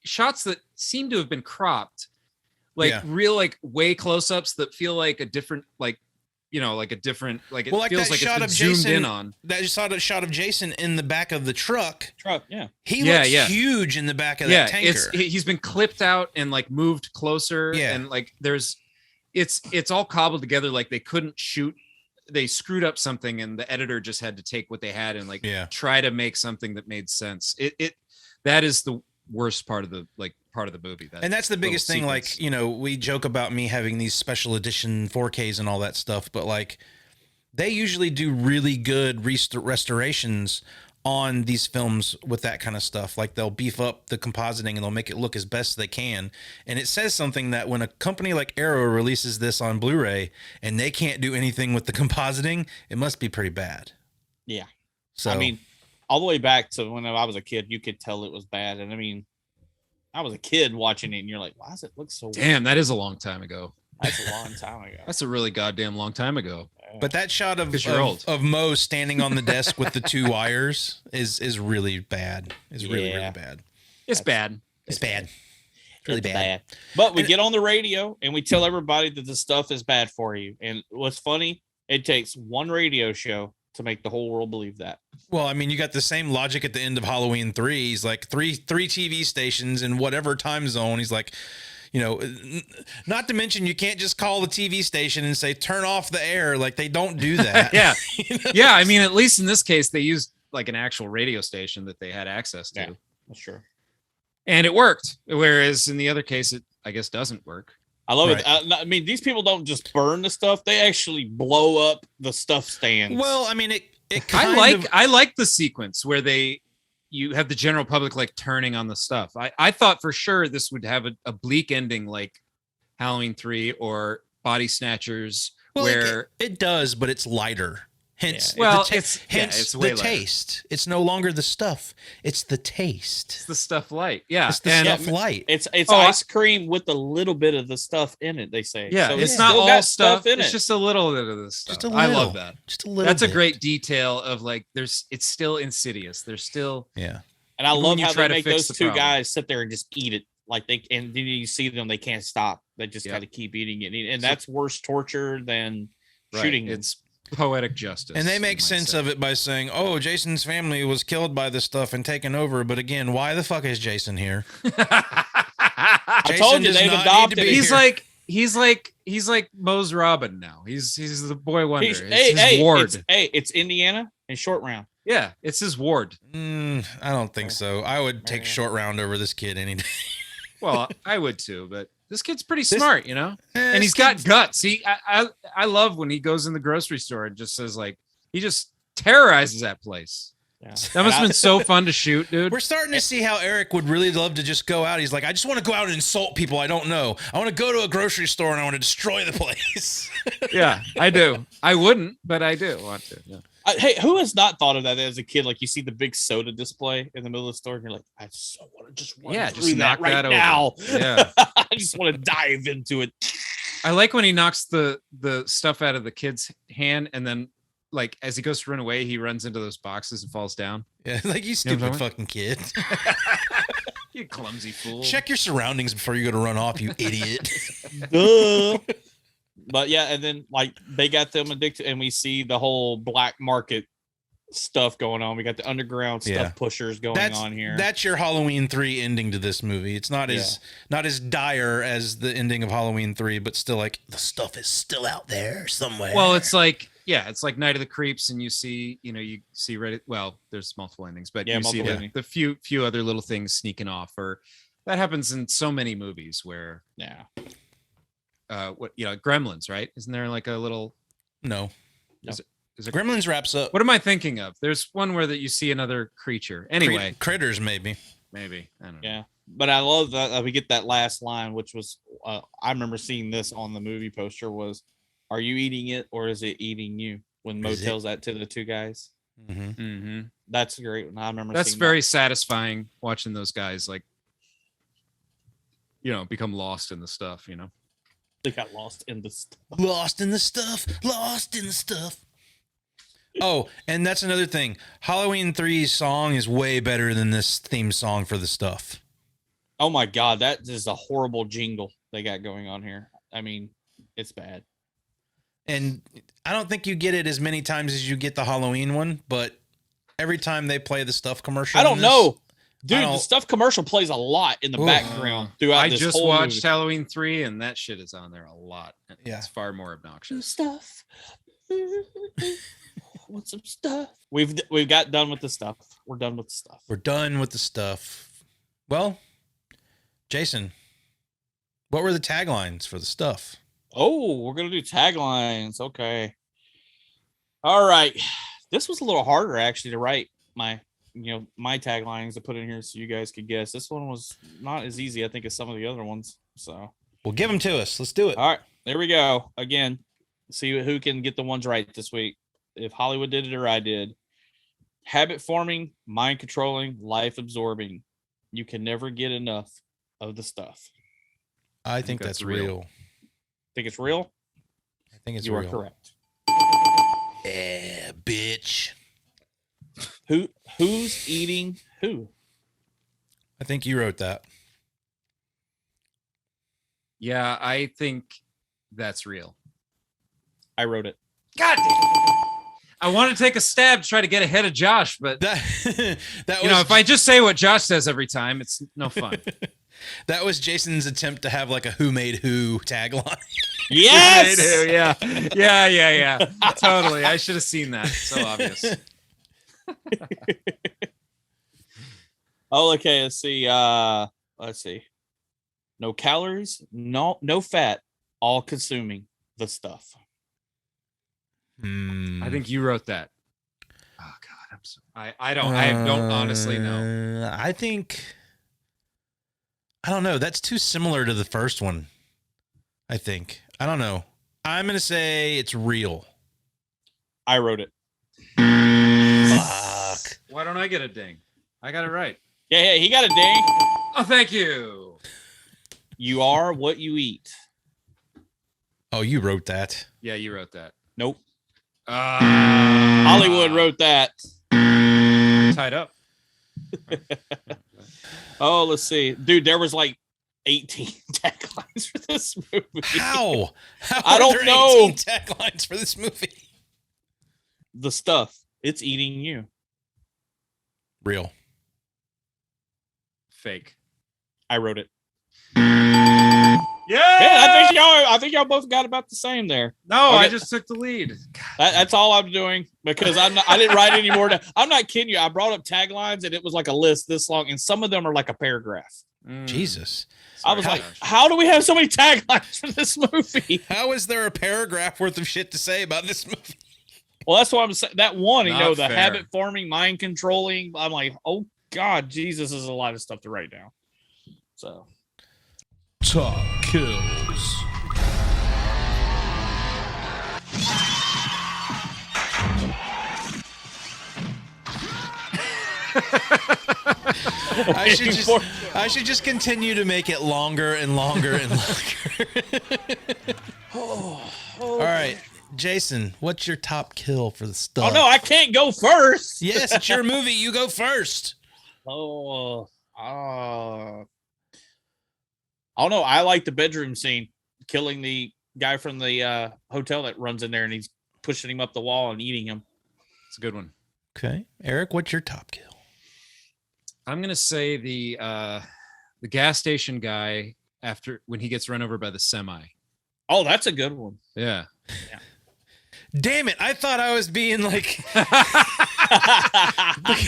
shots that seem to have been cropped, real way close-ups that feel like a different it feels like it's been zoomed in on. That shot of Jason in the back of the truck. Yeah. He looks huge in the back of that tanker. He's been clipped out and moved closer. Yeah. And it's all cobbled together. Like they couldn't shoot. They screwed up something and the editor just had to take what they had and try to make something that made sense. That is the worst part of the movie. And that's the biggest thing. Sequence. We joke about me having these special edition 4Ks and all that stuff, but they usually do really good restorations on these films with that kind of stuff. Like they'll beef up the compositing and they'll make it look as best they can. And it says something that when a company like Arrow releases this on Blu-ray and they can't do anything with the compositing, it must be pretty bad. Yeah. So I mean, all the way back to when I was a kid, you could tell it was bad. And I mean, I was a kid watching it and you're like, why does it look so weird? Damn, that is a long time ago. That's a long time ago. That's a really goddamn long time ago. But that shot of Mo standing on the desk with the two wires is really bad. Is really bad. It's bad. It's bad. It's really bad. But we get on the radio and we tell everybody that the stuff is bad for you. And what's funny, it takes one radio show to make the whole world believe that. Well, I mean, you got the same logic at the end of Halloween 3. He's like three TV stations in whatever time zone. He's like, not to mention you can't just call the TV station and say turn off the air. Like they don't do that. Yeah. Yeah. I mean, at least in this case, they used an actual radio station that they had access to. Yeah, that's true. And it worked. Whereas in the other case, it I guess doesn't work. I love it. I mean, these people don't just burn the stuff; they actually blow up the stuff stands. Well, I mean, I like the sequence where you have the general public turning on the stuff. I thought for sure this would have a bleak ending like Halloween 3 or Body Snatchers, where it does, but it's lighter. Hence, it's way the taste. It's no longer the stuff; it's the taste. It's the stuff light. Yeah, it's the stuff light. It's ice cream with a little bit of the stuff in it. They say. Yeah, so it's not all stuff in it's it. just a little bit of this stuff. Just a little. I love that. Just a little. That's bit. a great detail of it's still insidious. There's still And I love how they make those two guys sit there and just eat it and then you see them, they can't stop. They just Yeah. kind of keep eating it, and that's worse torture than shooting. It's poetic justice. And they make sense of it by saying, "Oh, Jason's family was killed by this stuff and taken over." But again, why the fuck is Jason here? I told you they've adopted. He's like Mose Robin now. He's the boy wonder. It's his ward. It's Indiana and Short Round. Yeah, it's his ward. I don't think so. I would take Short Round over this kid any day. Well, I would too, but this kid's pretty smart, and he's got guts. I love when he goes in the grocery store and just says he just terrorizes that place. Yeah. That must have been so fun to shoot, dude. We're starting to see how Eric would really love to just go out. He's like, I just want to go out and insult people I don't know. I want to go to a grocery store and I want to destroy the place. Yeah, I do. I wouldn't, but I do want to. Yeah. Hey, who has not thought of that as a kid? Like you see the big soda display in the middle of the store, and you're like, I so want to just run through that right now. Yeah, I just want to dive into it. I like when he knocks the stuff out of the kid's hand, and then as he goes to run away, he runs into those boxes and falls down. Yeah, you stupid fucking kid. You clumsy fool. Check your surroundings before you go to run off, you idiot. Duh. But yeah, and then they got them addicted, and we see the whole black market stuff going on. We got the underground stuff pushers going on here. That's your Halloween 3 ending to this movie. It's not as dire as the ending of Halloween 3, but still the stuff is still out there somewhere. Well, it's like Night of the Creeps, and you see Reddit. Well, there's multiple endings, but you see the few other little things sneaking off, or that happens in so many movies where Gremlins, right? Isn't there like a little? No. Is it Gremlins wraps up. What am I thinking of? There's one where that you see another creature. Anyway, Critters maybe. I don't know. Yeah, but I love that we get that last line, which was I remember seeing this on the movie poster. Was, "Are you eating it or is it eating you?" When Mo tells that to the two guys. Mm-hmm. Mm-hmm. That's great. I remember. That's seeing very satisfying watching those guys become lost in the stuff. They got lost in the stuff. Lost in the stuff. Lost in the stuff. Oh, and that's another thing. Halloween 3's song is way better than this theme song for the stuff. Oh my God, that is a horrible jingle they got going on here. I mean, it's bad. And I don't think you get it as many times as you get the Halloween one, but every time they play the stuff commercial, I don't know. Dude, the stuff commercial plays a lot in the background throughout this whole movie. I just watched Halloween 3, and that shit is on there a lot. Yeah. It's far more obnoxious. Stuff. Want some stuff? We've got done with the stuff. We're done with the stuff. We're done with the stuff. Well, Jason, what were the taglines for the stuff? Oh, we're gonna do taglines. Okay. All right. This was a little harder actually to write my taglines to put in here so you guys could guess. This one was not as easy, I think, as some of the other ones. So well, give them to us. Let's do it. All right, there we go. Again, see who can get the ones right this week. If Hollywood did it or I did. Habit forming, mind controlling, life absorbing. You can never get enough of the stuff. I think that's real. Think it's real? I think it's real. You are correct. Yeah, bitch. Who's eating who? I think you wrote that. Yeah, I think that's real. I wrote it. God damn. I want to take a stab to try to get ahead of Josh, but that if I just say what Josh says every time, it's no fun. That was Jason's attempt to have like a "Who Made Who" tagline. Yes. Who made who? Yeah. Totally. I should have seen that. So obvious. Oh, okay. Let's see. No calories, no fat, all consuming the stuff. I think you wrote that. Oh God, I'm so. I don't honestly know. I don't know. That's too similar to the first one. I think. I don't know. I'm gonna say it's real. I wrote it. Fuck. Why don't I get a ding? I got it right. Yeah, he got a ding. Oh, thank you. You are what you eat. Oh, you wrote that. Yeah, you wrote that. Nope. Hollywood wrote that. Tied up. Oh, let's see. Dude, there was like 18 taglines for this movie. How I don't know. 18 taglines for this movie. The stuff. It's eating you. Real. Fake. I wrote it. Yeah, I think y'all both got about the same there. No, Okay. I just took the lead. That's all I'm doing because I didn't write any more. I'm not kidding you. I brought up taglines and it was like a list this long, and some of them are like a paragraph. Jesus. I was like, how do we have so many taglines for this movie? How is there a paragraph worth of shit to say about this movie? Well, that's what I'm saying. That one, Not the fair. habit forming, mind controlling. I'm like, oh God, Jesus is a lot of stuff to write down. So, Top kills. I should just continue to make it longer and longer and longer. All right, Jason, what's your top kill for the stuff? oh no, I can't go first. Yes, it's your movie. You go first. I don't know. I like the bedroom scene, killing the guy from the hotel that runs in there, and he's pushing him up the wall and eating him. It's a good one. Okay, Eric, what's your top kill? I'm gonna say the gas station guy when he gets run over by the semi. Oh, that's a good one. Yeah. Damn it! I thought I was being like.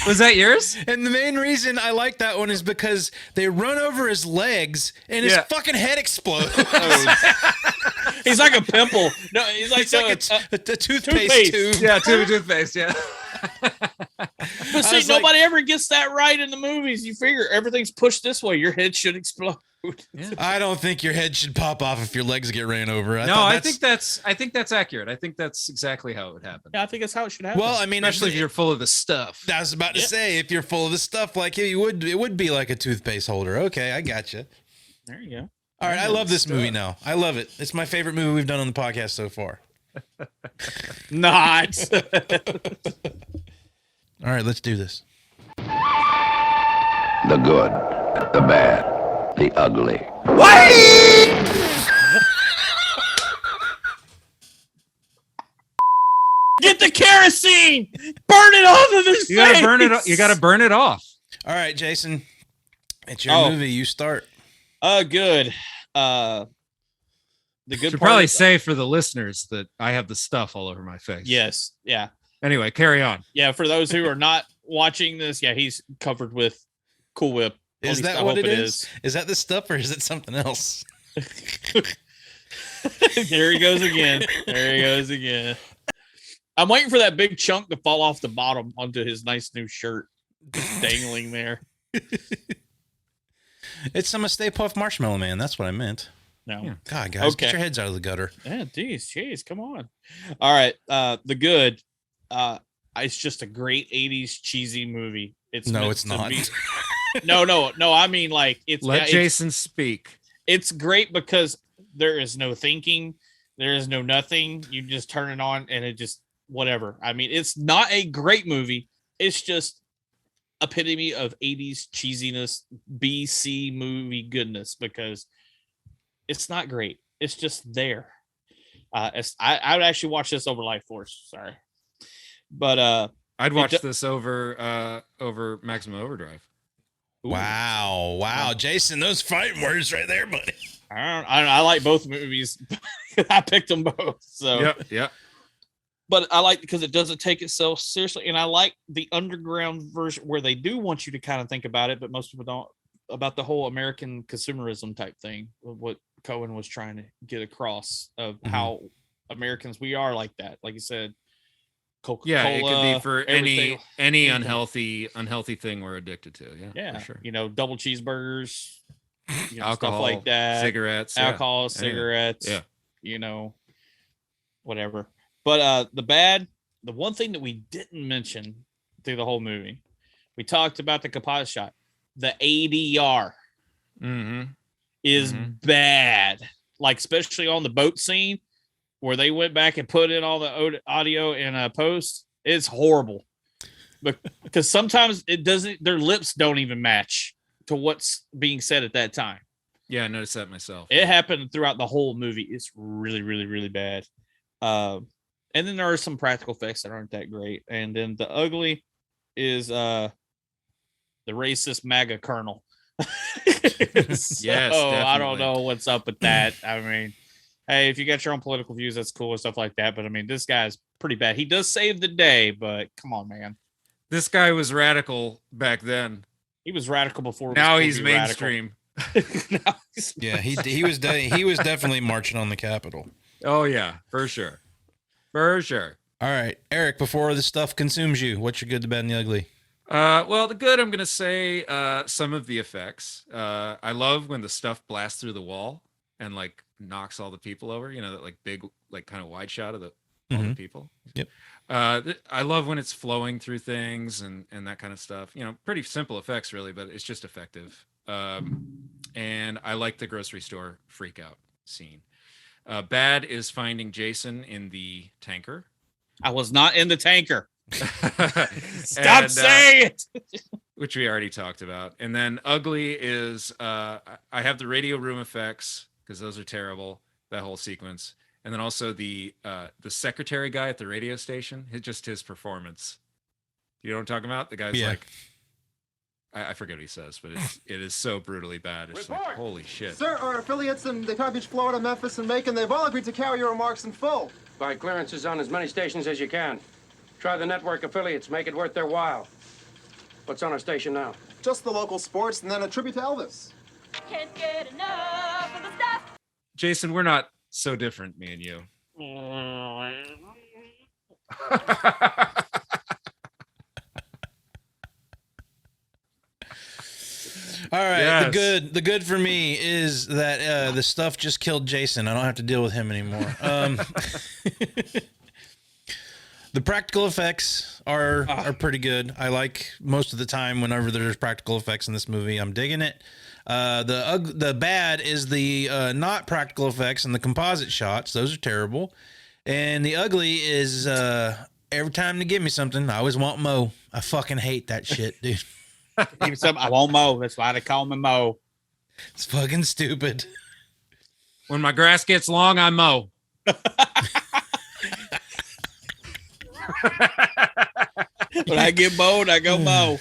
Was that yours? And the main reason I like that one is because they run over his legs and his fucking head explodes. He's like a pimple. No, he's like a toothpaste tube. Yeah, toothpaste. Yeah. But see, nobody ever gets that right in the movies. You figure everything's pushed this way, your head should explode. Yeah. I don't think your head should pop off if your legs get ran over. I think that's accurate. I think that's exactly how it would happen. Yeah, I think that's how it should happen. Well, I mean, especially if you're full of the stuff. I was about to say, if you're full of the stuff, like it would be like a toothpaste holder. Okay, I gotcha. There you go. All right, I love this movie now. I love it. It's my favorite movie we've done on the podcast so far. Not. All right, let's do this. The good, the bad, the ugly. Get the kerosene! Burn it off of his face! You gotta burn it. You gotta burn it off. All right, Jason, it's your movie. You start. Good. The good. Should part probably is- say for the listeners that I have the stuff all over my face. Yes. Yeah. Anyway, carry on. Yeah. For those who are not watching this, yeah, he's covered with Cool Whip. At Is least that I what hope it is? Is that the stuff or is it something else? There he goes again. There he goes again. I'm waiting for that big chunk to fall off the bottom onto his nice new shirt, just dangling there. It's some Stay Puft Marshmallow Man. That's what I meant. No. Yeah. God, guys, get your heads out of the gutter. Yeah, jeez, come on. All right, the good. It's just a great '80s cheesy movie. It's No, meant it's to not. be- No. I mean, like Let Jason speak. It's great because there is no thinking, there is no nothing. You just turn it on and it just whatever. I mean, it's not a great movie. It's just epitome of '80s cheesiness, BC movie goodness because it's not great. It's just there. I would actually watch this over Life Force. Sorry, but I'd watch this over Maximum Overdrive. Ooh. Wow, Jason, those fighting words right there, buddy. I like both movies. I picked them both. So yeah. But I like because it doesn't take itself seriously, and I like the underground version where they do want you to kind of think about it, but most people don't, about the whole American consumerism type thing, what Cohen was trying to get across of how Americans we are like that. Like you said, Coca-Cola. Yeah, it could be for everything. any unhealthy thing we're addicted to. Yeah, for sure. Double cheeseburgers, Alcohol, stuff like that, cigarettes, alcohol, cigarettes, yeah. Whatever. But the one thing that we didn't mention through the whole movie, we talked about the composite shot. The ADR is bad, like especially on the boat scene where they went back and put in all the audio in a post. It's horrible, because sometimes it doesn't. Their lips don't even match to what's being said at that time. Yeah, I noticed that myself. It happened throughout the whole movie. It's really, really, really bad. And then there are some practical effects that aren't that great. And then the ugly is the racist MAGA colonel. So, I don't know what's up with that. I mean, hey, if you got your own political views, that's cool and stuff like that. But I mean, this guy's pretty bad. He does save the day, but come on, man. This guy was radical back then. He was radical before. Now he's mainstream. Yeah, he was definitely marching on the Capitol. Oh yeah, for sure. For sure. All right, Eric, before the stuff consumes you, what's your good, the bad, and the ugly? Well, the good, I'm going to say some of the effects. I love when the stuff blasts through the wall and like knocks all the people over, you know, that like big, like kind of wide shot of all the people. Yep. I love when it's flowing through things and that kind of stuff, you know, pretty simple effects really, but it's just effective. And I like the grocery store freak out scene. Bad is finding Jason in the tanker. I was not in the tanker. Stop saying it. Which we already talked about. And then ugly is I have the radio room effects because those are terrible, that whole sequence. And then also the secretary guy at the radio station, just his performance. You know what I'm talking about? The guy's like, I forget what he says, but it is so brutally bad. It's like, holy shit. Sir, our affiliates in the Palm Beach, Florida, Memphis, and Macon, they've all agreed to carry your remarks in full. Buy clearances on as many stations as you can. Try the network affiliates, make it worth their while. What's on our station now? Just the local sports and then a tribute to Elvis. Can't get enough of the stuff. Jason, we're not so different, me and you. All right, Yes. the good for me is that the stuff just killed Jason. I don't have to deal with him anymore. The practical effects are pretty good. I like most of the time whenever there's practical effects in this movie. I'm digging it. The bad is the not practical effects and the composite shots. Those are terrible. And the ugly is every time they give me something, I always want Mo. I fucking hate that shit, dude. Even something, I want Mo. That's why they call me Mo. It's fucking stupid. When my grass gets long, I mow. When I get mowed, I go mow.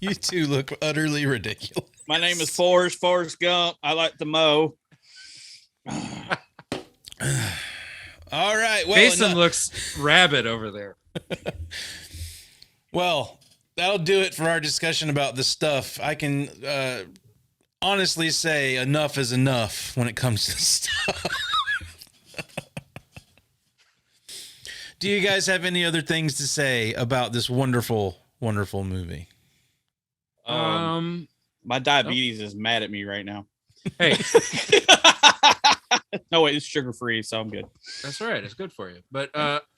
You two look utterly ridiculous. My name is Forrest Gump. I like to mow. All right. Well, Jason looks rabid over there. Well, that'll do it for our discussion about this stuff. I can honestly say enough is enough when it comes to stuff. Do you guys have any other things to say about this wonderful, wonderful movie? My diabetes is mad at me right now. Hey. No, wait, it's sugar free, so I'm good. That's right. It's good for you. But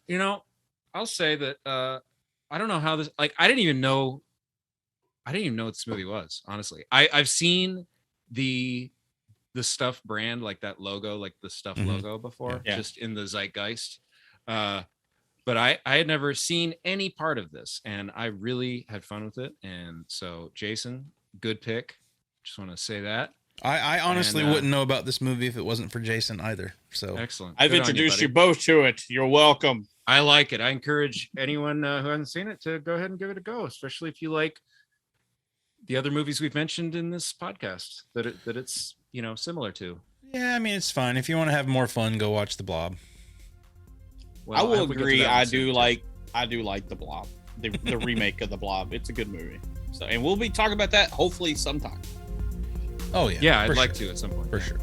you know, I'll say that I don't know how this, like, I didn't even know what this movie was, honestly. I've seen the Stuff brand, like that logo, like the Stuff logo before, just in the zeitgeist. But I had never seen any part of this, and I really had fun with it. And so, Jason, good pick. Just want to say that. I honestly wouldn't know about this movie if it wasn't for Jason either. So excellent. I've introduced you both to it. You're welcome. I like it. I encourage anyone who hasn't seen it to go ahead and give it a go, especially if you like the other movies we've mentioned in this podcast that it's, you know, similar to. Yeah, I mean, it's fine. If you want to have more fun, go watch The Blob. Well, I will agree. I do like The Blob, the remake of The Blob. It's a good movie. So, and we'll be talking about that hopefully sometime. Oh yeah. Yeah, I'd like to at some point. For sure.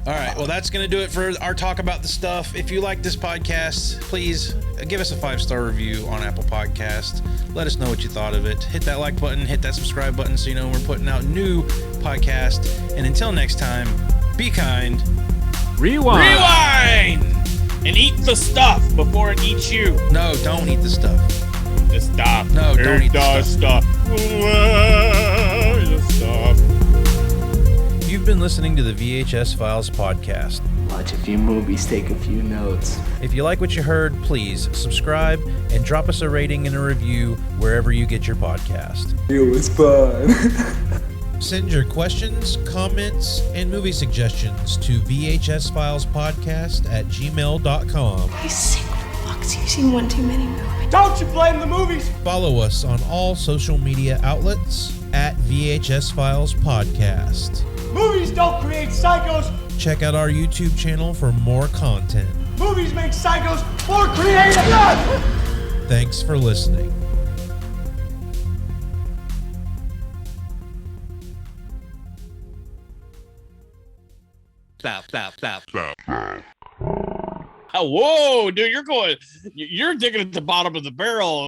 All right. Well, that's going to do it for our talk about the stuff. If you like this podcast, please give us a 5-star review on Apple Podcasts. Let us know what you thought of it. Hit that like button, hit that subscribe button so you know when we're putting out new podcasts. And until next time, be kind. Rewind! And eat the stuff before it eats you. No, don't eat the stuff. The stuff. No, don't eat the stuff. The stuff. You've been listening to the VHS Files podcast. Watch a few movies, take a few notes. If you like what you heard, please subscribe and drop us a rating and a review wherever you get your podcast. It was fun. Send your questions, comments, and movie suggestions to vhsfilespodcast@gmail.com. You sick fucks, you've seen one too many movies. Don't you blame the movies! Follow us on all social media outlets at VHS Files Podcast. Movies don't create psychos! Check out our YouTube channel for more content. Movies make psychos more creative! Thanks for listening. Stop. Oh, whoa, dude, you're digging at the bottom of the barrel.